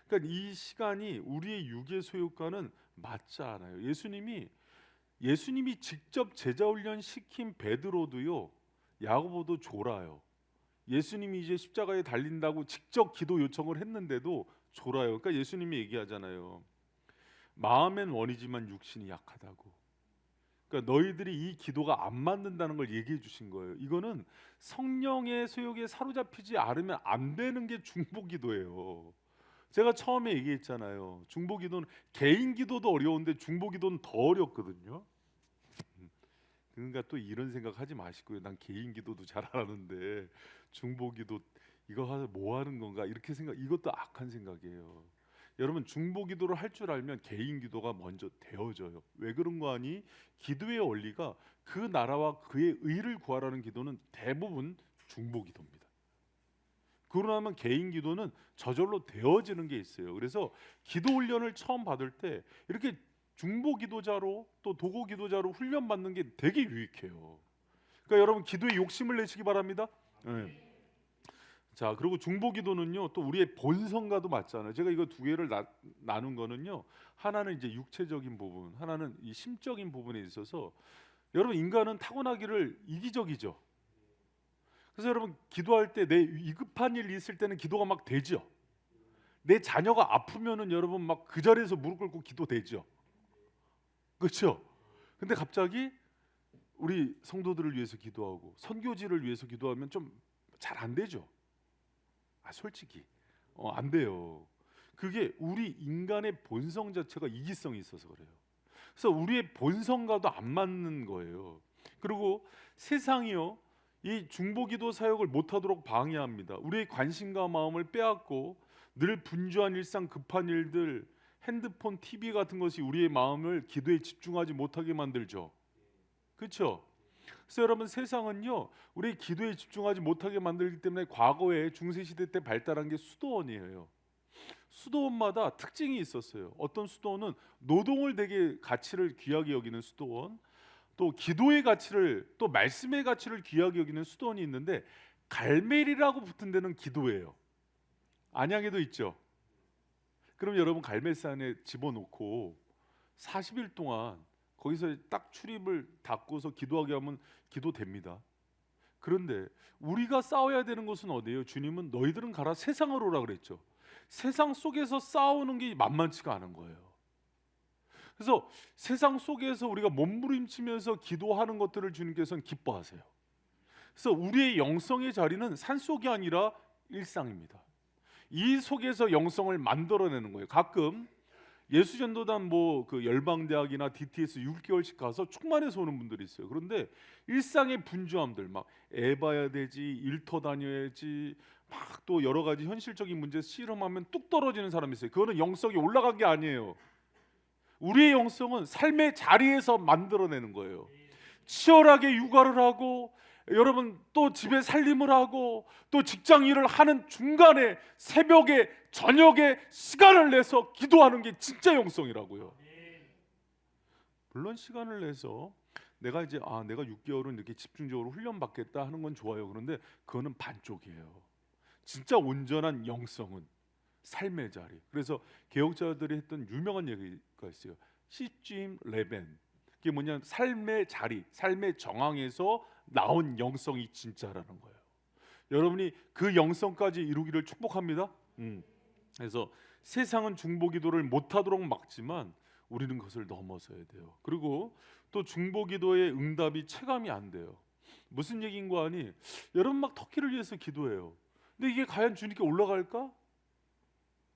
그러니까 이 시간이 우리의 육의 소욕과는 맞지 않아요. 예수님이 직접 제자 훈련 시킨 베드로도요 야고보도 졸아요. 예수님이 이제 십자가에 달린다고 직접 기도 요청을 했는데도 졸아요. 그러니까 예수님이 얘기하잖아요. 마음엔 원이지만 육신이 약하다고. 그러니까 너희들이 이 기도가 안 맞는다는 걸 얘기해 주신 거예요. 이거는 성령의 소욕에 사로잡히지 않으면 안 되는 게 중보기도예요. 제가 처음에 얘기했잖아요. 중보기도는 개인 기도도 어려운데 중보기도는 더 어렵거든요. 그러니까 또 이런 생각하지 마시고요. 난 개인 기도도 잘하는데 중보기도 이거 하서 뭐 하는 건가 이렇게 생각, 이것도 악한 생각이에요. 여러분 중보기도를 할 줄 알면 개인 기도가 먼저 되어져요. 왜 그런 거 아니? 기도의 원리가 그 나라와 그의 의를 구하라는 기도는 대부분 중보기도입니다. 그러고 나면 개인 기도는 저절로 되어지는 게 있어요. 그래서 기도 훈련을 처음 받을 때 이렇게 중보 기도자로 또 도고 기도자로 훈련 받는 게 되게 유익해요. 그러니까 여러분 기도에 욕심을 내시기 바랍니다. 네. 자, 그리고 중보 기도는요 또 우리의 본성과도 맞잖아요. 제가 이거 두 개를 나눈 거는요, 하나는 이제 육체적인 부분, 하나는 이 심적인 부분에 있어서 여러분 인간은 타고나기를 이기적이죠. 그래서 여러분 기도할 때 내 위급한 일 있을 때는 기도가 막 되죠. 내 자녀가 아프면은 여러분 막 그 자리에서 무릎 꿇고 기도되죠. 그렇죠? 근데 갑자기 우리 성도들을 위해서 기도하고 선교지를 위해서 기도하면 좀 잘 안 되죠. 솔직히 안 돼요. 그게 우리 인간의 본성 자체가 이기성이 있어서 그래요. 그래서 우리의 본성과도 안 맞는 거예요. 그리고 세상이요 이 중보기도 사역을 못하도록 방해합니다. 우리의 관심과 마음을 빼앗고 늘 분주한 일상, 급한 일들, 핸드폰, TV 같은 것이 우리의 마음을 기도에 집중하지 못하게 만들죠. 그렇죠? 그래서 여러분 세상은요 우리 기도에 집중하지 못하게 만들기 때문에 과거에 중세시대 때 발달한 게 수도원이에요. 수도원마다 특징이 있었어요. 어떤 수도원은 노동을 되게 가치를 귀하게 여기는 수도원, 또 기도의 가치를, 또 말씀의 가치를 귀하게 여기는 수도원이 있는데, 갈멜이라고 붙은 데는 기도예요. 안양에도 있죠. 그럼 여러분 갈멜산에 집어넣고 40일 동안 거기서 딱 출입을 닫고서 기도하게 하면 기도됩니다. 그런데 우리가 싸워야 되는 것은 어디예요? 주님은 너희들은 가라 세상으로 오라 그랬죠. 세상 속에서 싸우는 게 만만치가 않은 거예요. 그래서 세상 속에서 우리가 몸부림치면서 기도하는 것들을 주님께서는 기뻐하세요. 그래서 우리의 영성의 자리는 산속이 아니라 일상입니다. 이 속에서 영성을 만들어내는 거예요. 가끔 예수전도단 그 열방대학이나 DTS 6개월씩 가서 충만해서 오는 분들이 있어요. 그런데 일상의 분주함들, 막 애 봐야 되지, 일터 다녀야지, 막 또 여러 가지 현실적인 문제 실험하면 뚝 떨어지는 사람이 있어요. 그거는 영성이 올라간 게 아니에요. 우리의 영성은 삶의 자리에서 만들어내는 거예요. 치열하게 육아를 하고, 여러분 또 집에 살림을 하고, 또 직장 일을 하는 중간에 새벽에 저녁에 시간을 내서 기도하는 게 진짜 영성이라고요. 물론 시간을 내서 내가 이제 내가 6개월은 이렇게 집중적으로 훈련 받겠다 하는 건 좋아요. 그런데 그거는 반쪽이에요. 진짜 온전한 영성은 삶의 자리. 그래서 개혁자들이 했던 유명한 얘기가 있어요. 시찜 레벤. 그게 뭐냐, 삶의 자리, 삶의 정황에서 나온 영성이 진짜라는 거예요. 여러분이 그 영성까지 이루기를 축복합니다. 그래서 세상은 중보기도를 못하도록 막지만 우리는 그것을 넘어서야 돼요. 그리고 또 중보기도의 응답이 체감이 안 돼요. 무슨 얘기인가 하니, 여러분 막 터키를 위해서 기도해요. 근데 이게 과연 주님께 올라갈까?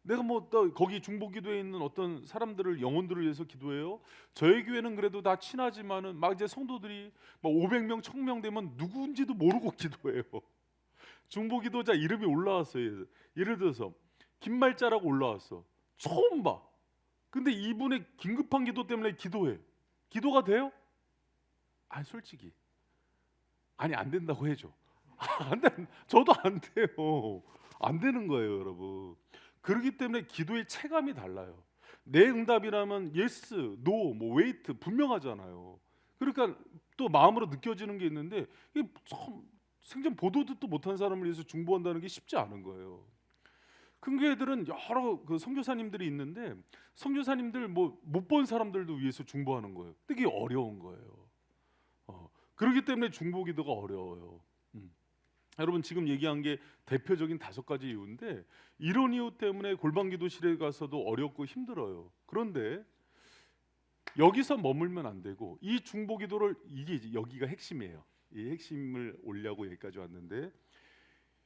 내가 또 거기 중보기도에 있는 어떤 사람들을, 영혼들을 위해서 기도해요. 저희 교회는 그래도 다 친하지만은 막 이제 성도들이 막 500명, 1000명 되면 누구인지도 모르고 기도해요. 중보기도자 이름이 올라왔어요. 예를 들어서 김말자라고 올라왔어. 처음 봐. 근데 이분의 긴급한 기도 때문에 기도해. 기도가 돼요? 아니 솔직히 안 된다고 해줘. 안 돼. 저도 안 돼요. 안 되는 거예요, 여러분. 그렇기 때문에 기도의 체감이 달라요. 내 응답이라면 예스, 노, 웨이트 분명하잖아요. 그러니까 또 마음으로 느껴지는 게 있는데, 이게 참 생전 보도 듣도 못한 사람을 위해서 중보한다는 게 쉽지 않은 거예요. 큰 교회들은 여러 선교사님들이 있는데, 선교사님들 못 본 사람들도 위해서 중보하는 거예요. 되게 어려운 거예요. 그렇기 때문에 중보기도가 어려워요. 여러분 지금 얘기한 게 대표적인 5가지 이유인데, 이런 이유 때문에 골방기도실에 가서도 어렵고 힘들어요. 그런데 여기서 머물면 안 되고, 이 중보기도를, 여기가 핵심이에요. 이 핵심을 올려고 여기까지 왔는데,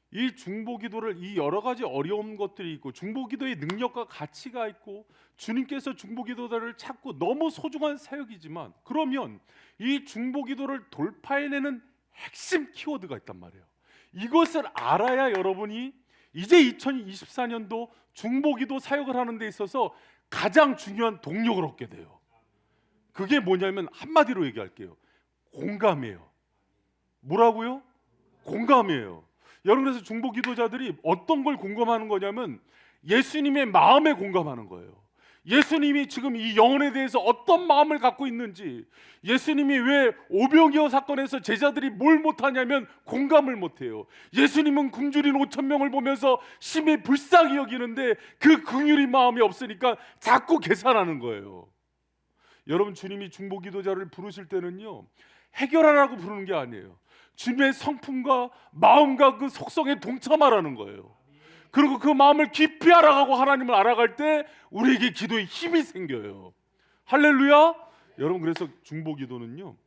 이 중보기도를, 이 여러 가지 어려운 것들이 있고 중보기도의 능력과 가치가 있고 주님께서 중보기도자를 찾고 너무 소중한 사역이지만, 그러면 이 중보기도를 돌파해내는 핵심 키워드가 있단 말이에요. 이것을 알아야 여러분이 이제 2024년도 중보기도 사역을 하는 데 있어서 가장 중요한 동력을 얻게 돼요. 그게 뭐냐면 한마디로 얘기할게요. 공감이에요. 뭐라고요? 공감이에요. 여러분, 그래서 중보기도자들이 어떤 걸 공감하는 거냐면 예수님의 마음에 공감하는 거예요. 예수님이 지금 이 영혼에 대해서 어떤 마음을 갖고 있는지, 예수님이 왜 오병이어 사건에서 제자들이 뭘 못하냐면 공감을 못해요. 예수님은 굶주린 5,000명을 보면서 심히 불쌍히 여기는데 그 긍휼이 마음이 없으니까 자꾸 계산하는 거예요. 여러분, 주님이 중보기도자를 부르실 때는요, 해결하라고 부르는 게 아니에요. 주님의 성품과 마음과 그 속성에 동참하라는 거예요. 그리고 그 마음을 깊이 알아가고 하나님을 알아갈 때 우리에게 기도에 힘이 생겨요. 할렐루야. 여러분, 그래서 중보기도는요,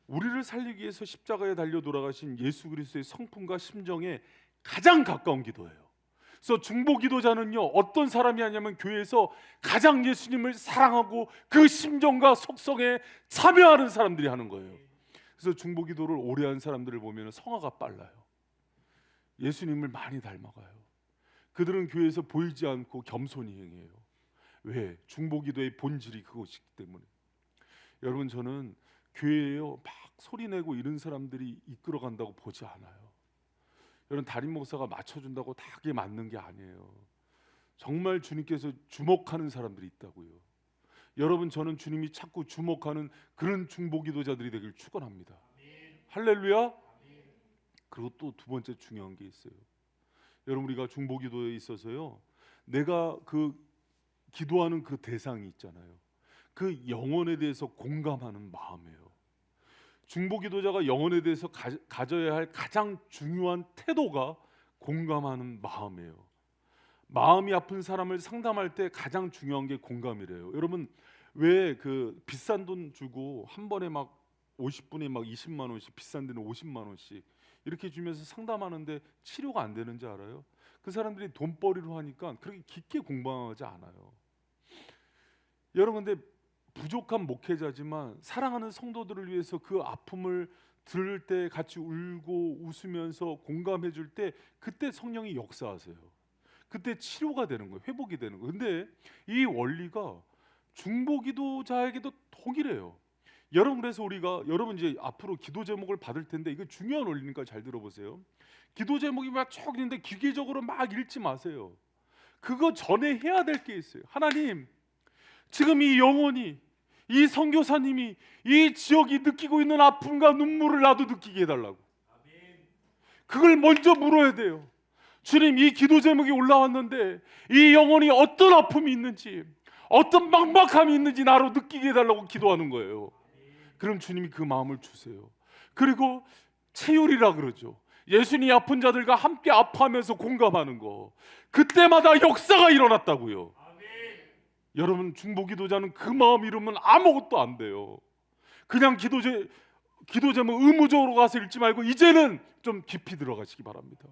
우리를 살리기 위해서 십자가에 달려 돌아가신 예수 그리스도의 성품과 심정에 가장 가까운 기도예요. 그래서 중보기도자는요, 어떤 사람이 하냐면 교회에서 가장 예수님을 사랑하고 그 심정과 속성에 참여하는 사람들이 하는 거예요. 그래서 중보기도를 오래 한 사람들을 보면 성화가 빨라요. 예수님을 많이 닮아가요. 그들은 교회에서 보이지 않고 겸손히 행해요. 왜? 중보기도의 본질이 그것이기 때문에. 여러분, 저는 교회에요 막 소리내고 이런 사람들이 이끌어간다고 보지 않아요. 여러분, 담임 목사가 맞춰준다고 다 그게 맞는 게 아니에요. 정말 주님께서 주목하는 사람들이 있다고요. 여러분, 저는 주님이 자꾸 주목하는 그런 중보기도자들이 되길 축원합니다. 할렐루야. 그리고 또 두 번째 중요한 게 있어요. 여러분, 우리가 중보기도에 있어서요, 내가 그 기도하는 그 대상이 있잖아요. 그 영혼에 대해서 공감하는 마음이에요. 중보기도자가 영혼에 대해서 가져야 할 가장 중요한 태도가 공감하는 마음이에요. 마음이 아픈 사람을 상담할 때 가장 중요한 게 공감이래요. 여러분, 왜 그 비싼 돈 주고 한 번에 막 50분에 막 20만 원씩, 비싼 데는 50만 원씩 이렇게 주면서 상담하는데 치료가 안 되는지 알아요? 그 사람들이 돈벌이로 하니까 그렇게 깊게 공감하지 않아요. 여러분, 근데 부족한 목회자지만 사랑하는 성도들을 위해서 그 아픔을 들을 때 같이 울고 웃으면서 공감해 줄 때, 그때 성령이 역사하세요. 그때 치료가 되는 거예요. 회복이 되는 거예요. 근데 이 원리가 중보기도자에게도 동일해요. 여러분, 그래서 우리가, 여러분 이제 앞으로 기도 제목을 받을 텐데 이거 중요한 원리니까 잘 들어보세요. 기도 제목이 막 쭉 있는데 기계적으로 막 읽지 마세요. 그거 전에 해야 될 게 있어요. 하나님, 지금 이 영혼이, 이 선교사님이 이 지역이 느끼고 있는 아픔과 눈물을 나도 느끼게 해달라고. 그걸 먼저 물어야 돼요. 주님, 이 기도 제목이 올라왔는데 이 영혼이 어떤 아픔이 있는지, 어떤 막막함이 있는지 나로 느끼게 해달라고 기도하는 거예요. 그럼 주님이 그 마음을 주세요. 그리고 체휼이라 그러죠. 예수님이 아픈 자들과 함께 아파하면서 공감하는 거, 그때마다 역사가 일어났다고요. 여러분, 중보기도자는 그 마음 잃으면 아무것도 안 돼요. 그냥 기도 제목 의무적으로 가서 읽지 말고 이제는 좀 깊이 들어가시기 바랍니다.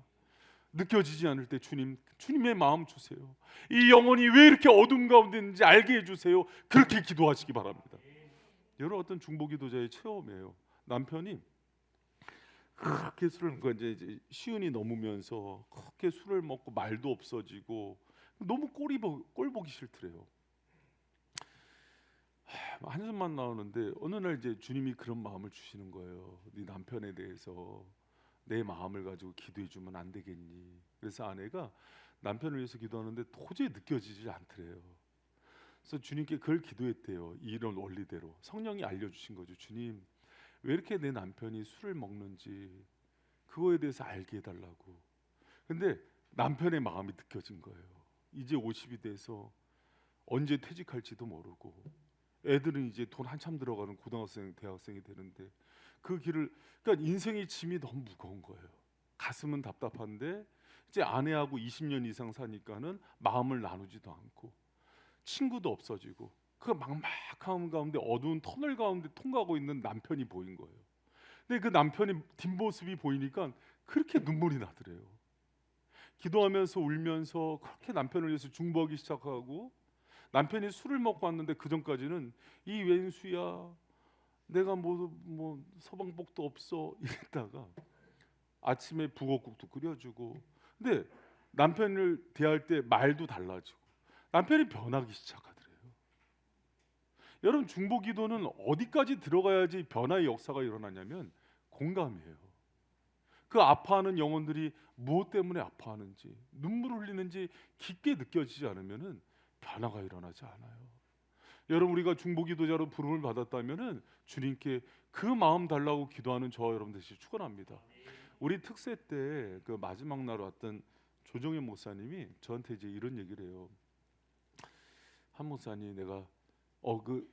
느껴지지 않을 때 주님의 마음 주세요. 이 영혼이 왜 이렇게 어둠 가운데 있는지 알게 해주세요. 그렇게 기도하시기 바랍니다. 여러분, 어떤 중보기도자의 체험이에요. 남편이 그렇게 술을, 이제 시은이 넘으면서 그렇게 술을 먹고 말도 없어지고 너무 꼴 보기 싫더래요. 한숨만 나오는데 어느 날 이제 주님이 그런 마음을 주시는 거예요. 네 남편에 대해서 내 마음을 가지고 기도해 주면 안 되겠니? 그래서 아내가 남편을 위해서 기도하는데 도저히 느껴지지 않더래요. 그래서 주님께 그걸 기도했대요. 이런 원리대로 성령이 알려주신 거죠. 주님, 왜 이렇게 내 남편이 술을 먹는지 그거에 대해서 알게 해달라고. 근데 남편의 마음이 느껴진 거예요. 이제 50이 돼서 언제 퇴직할지도 모르고, 애들은 이제 돈 한참 들어가는 고등학생, 대학생이 되는데 그 길을, 그러니까 인생의 짐이 너무 무거운 거예요. 가슴은 답답한데 이제 아내하고 20년 이상 사니까는 마음을 나누지도 않고 친구도 없어지고, 그 막막함 가운데 어두운 터널 가운데 통과하고 있는 남편이 보인 거예요. 근데 그 남편의 뒷모습이 보이니까 그렇게 눈물이 나더래요. 기도하면서 울면서 그렇게 남편을 위해서 중보하기 시작하고, 남편이 술을 먹고 왔는데 그 전까지는 이 왼수야, 내가 뭐 서방복도 없어 이랬다가 아침에 북엇국도 끓여주고, 근데 남편을 대할 때 말도 달라지고 남편이 변하기 시작하더래요. 여러분, 중보기도는 어디까지 들어가야지 변화의 역사가 일어나냐면 공감이에요. 그 아파하는 영혼들이 무엇 때문에 아파하는지, 눈물을 흘리는지 깊게 느껴지지 않으면은 변화가 일어나지 않아요. 여러분, 우리가 중보기도자로 부름을 받았다면은 주님께 그 마음 달라고 기도하는 저와 여러분 되시길 축원합니다. 우리 특세 때 그 마지막 날 왔던 조정현 목사님이 저한테 이제 이런 얘기를 해요. 한 목사님, 내가 그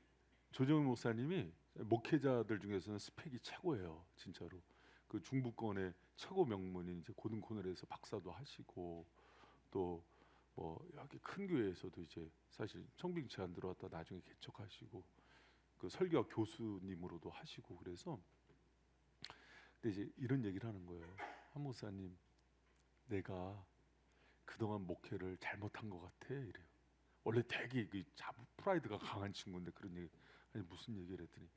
조정현 목사님이 목회자들 중에서는 스펙이 최고예요, 진짜로. 그 중부권의 최고 명문인 이제 고등 코넬에서 박사도 하시고, 또 뭐 여기 큰 교회에서도 이제 사실 청빙 제안 들어왔다 나중에 개척하시고, 그 설교학 교수님으로도 하시고, 그래서 근데 이제 이런 얘기를 하는 거예요. 한 목사님, 내가 그동안 목회를 잘못한 것 같아 이래요. 원래 되게 그 프라이드가 강한 친구인데 그런 얘기, 아니 무슨 얘기를 했더니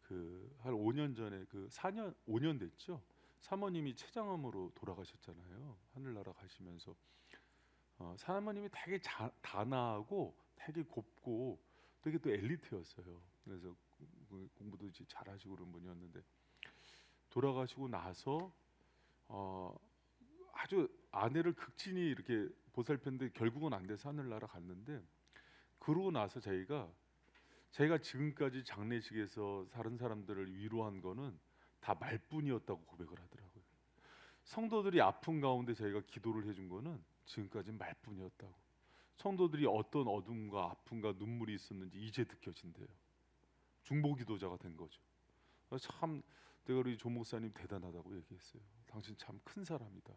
그 한 5년 전에, 그 4년 5년 됐죠. 사모님이 췌장암으로 돌아가셨잖아요. 하늘나라 가시면서 사모님이 되게 단아하고 되게 곱고 되게 또 엘리트였어요. 그래서 공부도 이제 잘하시고 그런 분이었는데, 돌아가시고 나서 아주 아내를 극진히 이렇게 보살폈는데 결국은 안 돼서 하늘나라 갔는데, 그러고 나서 저희가 제가 지금까지 장례식에서 다른 사람들을 위로한 거는 다 말뿐이었다고 고백을 하더라고요. 성도들이 아픈 가운데 저희가 기도를 해준 거는 지금까지 말뿐이었다고. 성도들이 어떤 어둠과 아픔과 눈물이 있었는지 이제 느껴진대요. 중보기도자가 된 거죠. 참 내가 우리 조 목사님 대단하다고 얘기했어요. 당신 참 큰 사람이다.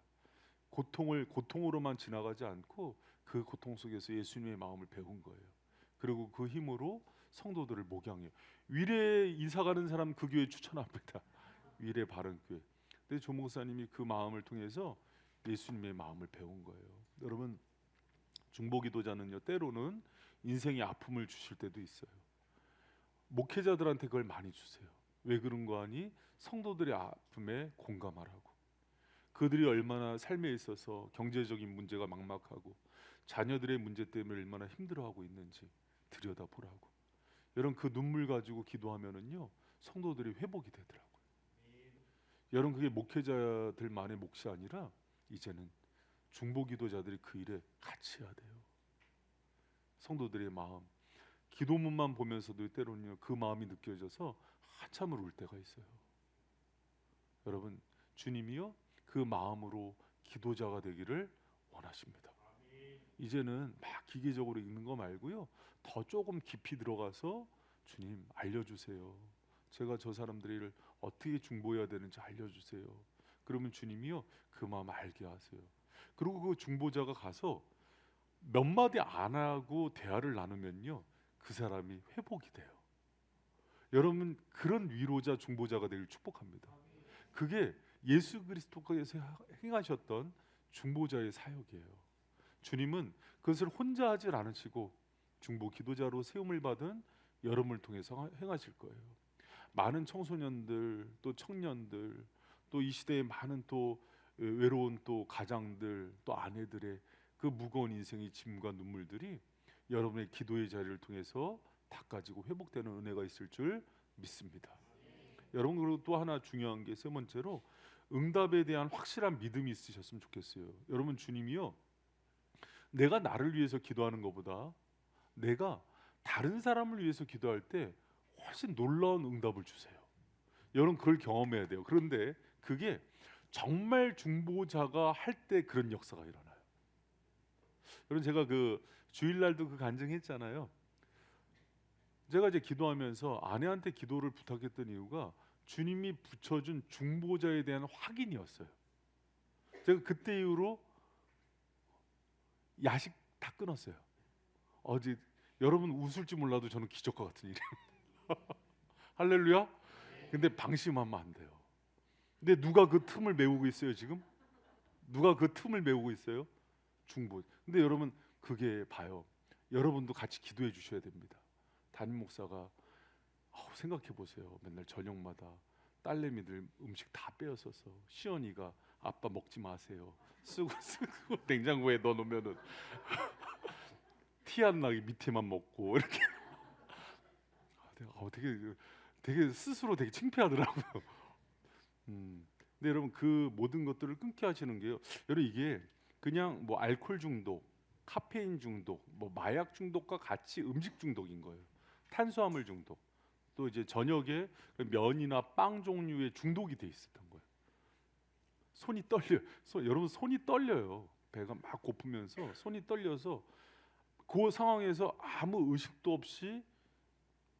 고통으로만 지나가지 않고 그 고통 속에서 예수님의 마음을 배운 거예요. 그리고 그 힘으로 성도들을 목양해요. 위례 이사 가는 사람 그 교회 추천합니다. 위례 바른교회. 근데 조 목사님이 그 마음을 통해서 예수님의 마음을 배운 거예요. 여러분, 중보기도자는요, 때로는 인생의 아픔을 주실 때도 있어요. 목회자들한테 그걸 많이 주세요. 왜 그런 거 아니? 성도들의 아픔에 공감하라고. 그들이 얼마나 삶에 있어서 경제적인 문제가 막막하고 자녀들의 문제 때문에 얼마나 힘들어하고 있는지 들여다보라고. 여러분, 그 눈물 가지고 기도하면은요, 성도들이 회복이 되더라고요. 여러분, 그게 목회자들만의 몫이 아니라 이제는 중보기도자들이 그 일에 같이 해야 돼요. 성도들의 마음, 기도문만 보면서도 때로는요, 그 마음이 느껴져서 한참을 울 때가 있어요. 여러분, 주님이요, 그 마음으로 기도자가 되기를 원하십니다. 이제는 막 기계적으로 읽는 거 말고요, 더 조금 깊이 들어가서 주님 알려주세요. 제가 저 사람들을 어떻게 중보해야 되는지 알려주세요. 그러면 주님이요, 그 마음 알게 하세요. 그리고 그 중보자가 가서 몇 마디 안 하고 대화를 나누면요, 그 사람이 회복이 돼요. 여러분, 그런 위로자 중보자가 되길 축복합니다. 그게 예수 그리스도께서 행하셨던 중보자의 사역이에요. 주님은 그것을 혼자 하질 않으시고 중보 기도자로 세움을 받은 여러분을 통해서 행하실 거예요. 많은 청소년들, 또 청년들, 또 이 시대의 많은 또 외로운 또 가장들, 또 아내들의 그 무거운 인생의 짐과 눈물들이 여러분의 기도의 자리를 통해서 닦아지고 회복되는 은혜가 있을 줄 믿습니다. 여러분, 그리고 또 하나 중요한 게 세 번째로 응답에 대한 확실한 믿음이 있으셨으면 좋겠어요. 여러분, 주님이요, 내가 나를 위해서 기도하는 것보다 내가 다른 사람을 위해서 기도할 때 훨씬 놀라운 응답을 주세요. 여러분, 그걸 경험해야 돼요. 그런데 그게 정말 중보자가 할 때 그런 역사가 일어나요. 여러분, 제가 그 주일날도 그 간증했잖아요. 제가 이제 기도하면서 아내한테 기도를 부탁했던 이유가 주님이 붙여준 중보자에 대한 확인이었어요. 제가 그때 이후로 야식 다 끊었어요. 어제 여러분 웃을지 몰라도 저는 기적과 같은 일이에요. 할렐루야. 근데 방심하면 안 돼요. 근데 누가 그 틈을 메우고 있어요 지금? 누가 그 틈을 메우고 있어요? 중보. 근데 여러분, 그게 봐요, 여러분도 같이 기도해 주셔야 됩니다. 담임 목사가 생각해 보세요. 맨날 저녁마다 딸내미들 음식 다 빼앗아서 시연이가 아빠 먹지 마세요. 쓰고 냉장고에 넣어놓으면은 티 안 나게 밑에만 먹고 이렇게. 되게 스스로 되게 창피하더라고요. 근데 여러분, 그 모든 것들을 끊게 하시는 게요, 여러분, 이게 그냥 뭐 알코올 중독, 카페인 중독, 뭐 마약 중독과 같이 음식 중독인 거예요. 탄수화물 중독, 또 이제 저녁에 면이나 빵 종류의 중독이 돼 있었던 거예요. 손이 떨려. 여러분, 손이 떨려요. 배가 막 고프면서 손이 떨려서 그 상황에서 아무 의식도 없이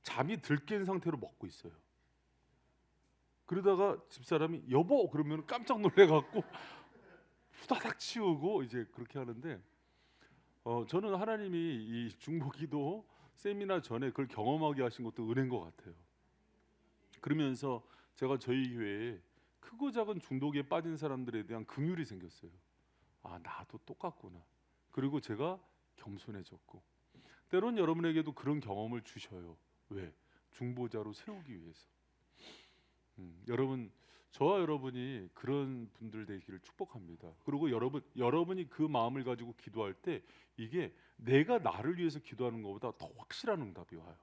잠이 들깬 상태로 먹고 있어요. 그러다가 집사람이 여보 그러면 깜짝 놀래갖고 후다닥 치우고 이제 그렇게 하는데, 저는 하나님이 이 중보기도 세미나 전에 그걸 경험하게 하신 것도 은혜인 것 같아요. 그러면서 제가 저희 교회에 크고 작은 중독에 빠진 사람들에 대한 긍휼이 생겼어요. 아, 나도 똑같구나. 그리고 제가 겸손해졌고, 때론 여러분에게도 그런 경험을 주셔요. 왜? 중보자로 세우기 위해서. 여러분, 저와 여러분이 그런 분들 되기를 축복합니다. 그리고 여러분이 그 마음을 가지고 기도할 때 이게 내가 나를 위해서 기도하는 것보다 더 확실한 응답이 와요.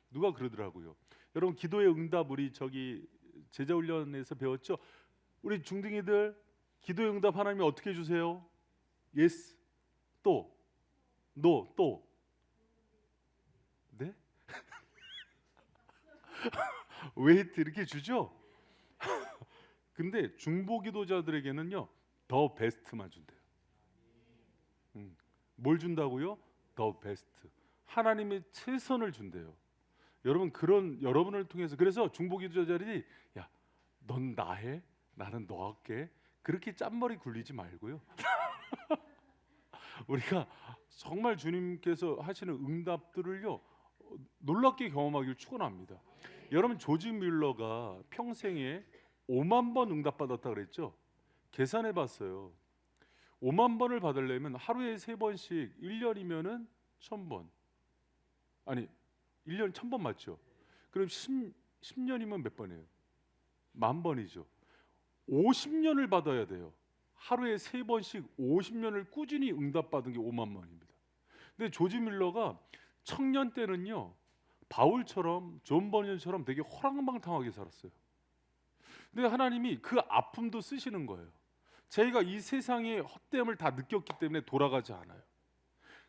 누가 그러더라고요. 여러분, 기도의 응답 우리 저기 제자훈련에서 배웠죠. 우리 중등이들 기도의 응답 하나님이 어떻게 해주세요? Yes, 또, No, 또. 네? 웨이트 이렇게 주죠. 근데 중보 기도자들에게는요 더 베스트만 준대요. 뭘 준다고요? 더 베스트. 하나님의 최선을 준대요. 여러분 그런 여러분을 통해서 그래서 중보 기도자들이 야, 넌 나해, 나는 너 할게. 그렇게 짠머리 굴리지 말고요. 우리가 정말 주님께서 하시는 응답들을요 놀랍게 경험하기를 축원합니다. 여러분 조지 뮬러가 평생에 5만 번 응답받았다 그랬죠? 계산해 봤어요. 5만 번을 받으려면 하루에 3번씩 1년이면은 1000번. 아니 1년 1000번 맞죠? 그럼 10년이면 몇 번이에요? 10,000번이죠. 50년을 받아야 돼요. 하루에 3번씩 50년을 꾸준히 응답받은 게 5만 번입니다. 근데 조지 밀러가 청년 때는요 바울처럼 존 버니언처럼 되게 호랑방탕하게 살았어요. 근데 하나님이 그 아픔도 쓰시는 거예요. 저희가 이 세상의 헛됨을 다 느꼈기 때문에 돌아가지 않아요.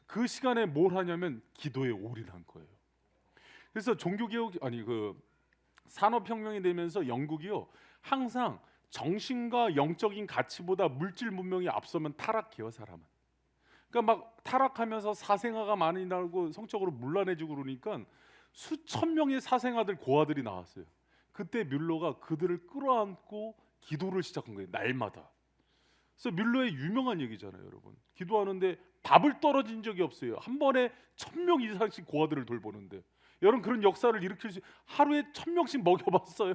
그 시간에 뭘 하냐면 기도에 올인한 거예요. 그래서 종교개혁 아니 그 산업혁명이 되면서 영국이요 항상 정신과 영적인 가치보다 물질 문명이 앞서면 타락해요 사람은. 그러니까 막 타락하면서 사생아가 많이 나고 성적으로 문란해지고 그러니까 수천 명의 사생아들 고아들이 나왔어요. 그때 뮬러가 그들을 끌어안고 기도를 시작한 거예요 날마다. 그래서 뮬러의 유명한 얘기잖아요 여러분. 기도하는데 밥을 떨어진 적이 없어요. 한 번에 1000명 이상씩 고아들을 돌보는데 여러분 그런 역사를 일으킬 수 하루에 1000명씩 먹여봤어요?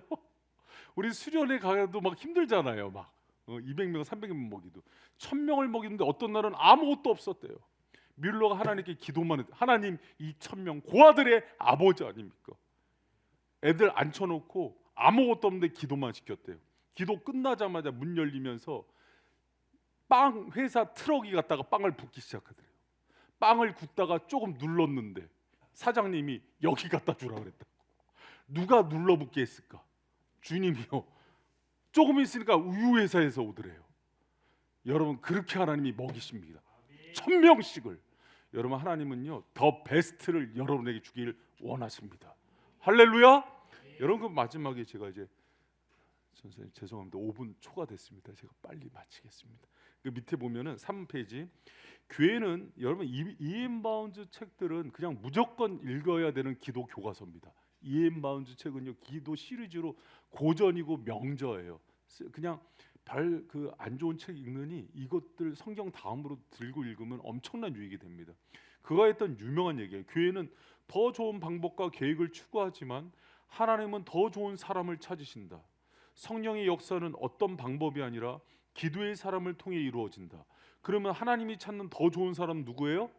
우리 수련회 가도 막 힘들잖아요. 막 200명, 300명 먹이도 1000명을 먹이는데 어떤 날은 아무것도 없었대요. 뮬러가 하나님께 기도만 했. 하나님 이 1000명 고아들의 아버지 아닙니까? 애들 앉혀놓고 아무것도 없는데 기도만 시켰대요. 기도 끝나자마자 문 열리면서 빵 회사 트럭이 갔다가 빵을 붓기 시작하더래요. 빵을 굽다가 조금 눌렀는데 사장님이 여기 갖다 주라 그랬다. 누가 눌러붓게 했을까? 주님이요. 조금 있으니까 우유 회사에서 오더래요. 여러분 그렇게 하나님이 먹이십니다. 1000명씩을. 여러분 하나님은요 더 베스트를 여러분에게 주길 원하십니다. 할렐루야. 여러분 그 마지막에 제가 이제 선생님 죄송합니다. 5분 초과됐습니다. 제가 빨리 마치겠습니다. 그 밑에 보면은 3페이지 교회는 여러분 이엠 바운즈 책들은 그냥 무조건 읽어야 되는 기도 교과서입니다. 이엠 바운즈 책은요 기도 시리즈로 고전이고 명저예요. 그냥 별 그 안 좋은 책 읽느니 이것들 성경 다음으로 들고 읽으면 엄청난 유익이 됩니다. 그가 했던 유명한 얘기예요. 교회는 더 좋은 방법과 계획을 추구하지만 하나님은 더 좋은 사람을 찾으신다. 성령의 역사는 어떤 방법이 아니라 기도의 사람을 통해 이루어진다. 그러면 하나님이 찾는 더 좋은 사람 누구예요?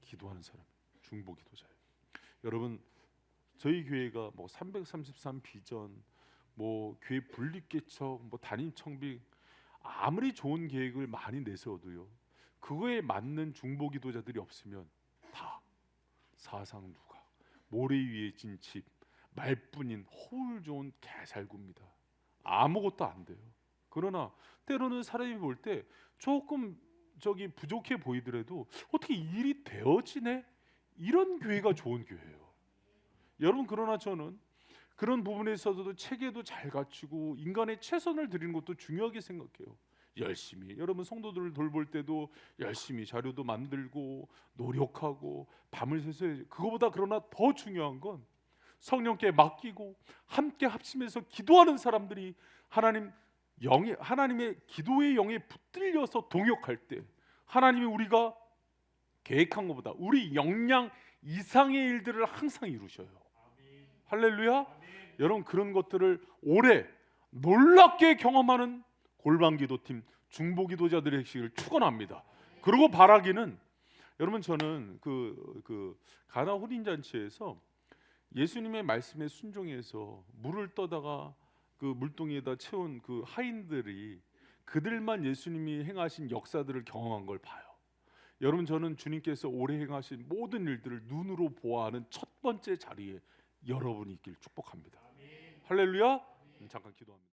기도하는 사람, 중보 기도자예요. 여러분 저희 교회가 뭐 333 비전, 뭐 교회 분립개척, 뭐 단임 청빙 아무리 좋은 계획을 많이 내세워도요 그거에 맞는 중보 기도자들이 없으면 다 사상 누각, 모래 위에 진 집, 말뿐인 허울 좋은 개살구입니다. 아무것도 안 돼요. 그러나 때로는 사람이 볼 때 조금 저기 부족해 보이더라도 어떻게 일이 되어지네? 이런 교회가 좋은 교회예요. 여러분 그러나 저는 그런 부분에 있어서도 체계도 잘 갖추고 인간의 최선을 드리는 것도 중요하게 생각해요. 열심히 여러분 성도들을 돌볼 때도 열심히 자료도 만들고 노력하고 밤을 새서 그거보다 그러나 더 중요한 건 성령께 맡기고 함께 합심해서 기도하는 사람들이 하나님의 기도의 영에 붙들려서 동역할 때 하나님이 우리가 계획한 것보다 우리 역량 이상의 일들을 항상 이루셔요. 할렐루야. 여러분 그런 것들을 오래 놀랍게 경험하는 골방기도팀 중보기도자들의 시기를 축원합니다. 그리고 바라기는 여러분 저는 그 가나 혼인잔치에서 예수님의 말씀에 순종해서 물을 떠다가 그 물동이에다 채운 그 하인들이 그들만 예수님이 행하신 역사들을 경험한 걸 봐요. 여러분 저는 주님께서 오래 행하신 모든 일들을 눈으로 보아하는 첫 번째 자리에 여러분이 있길 축복합니다. 할렐루야. 잠깐 기도합니다.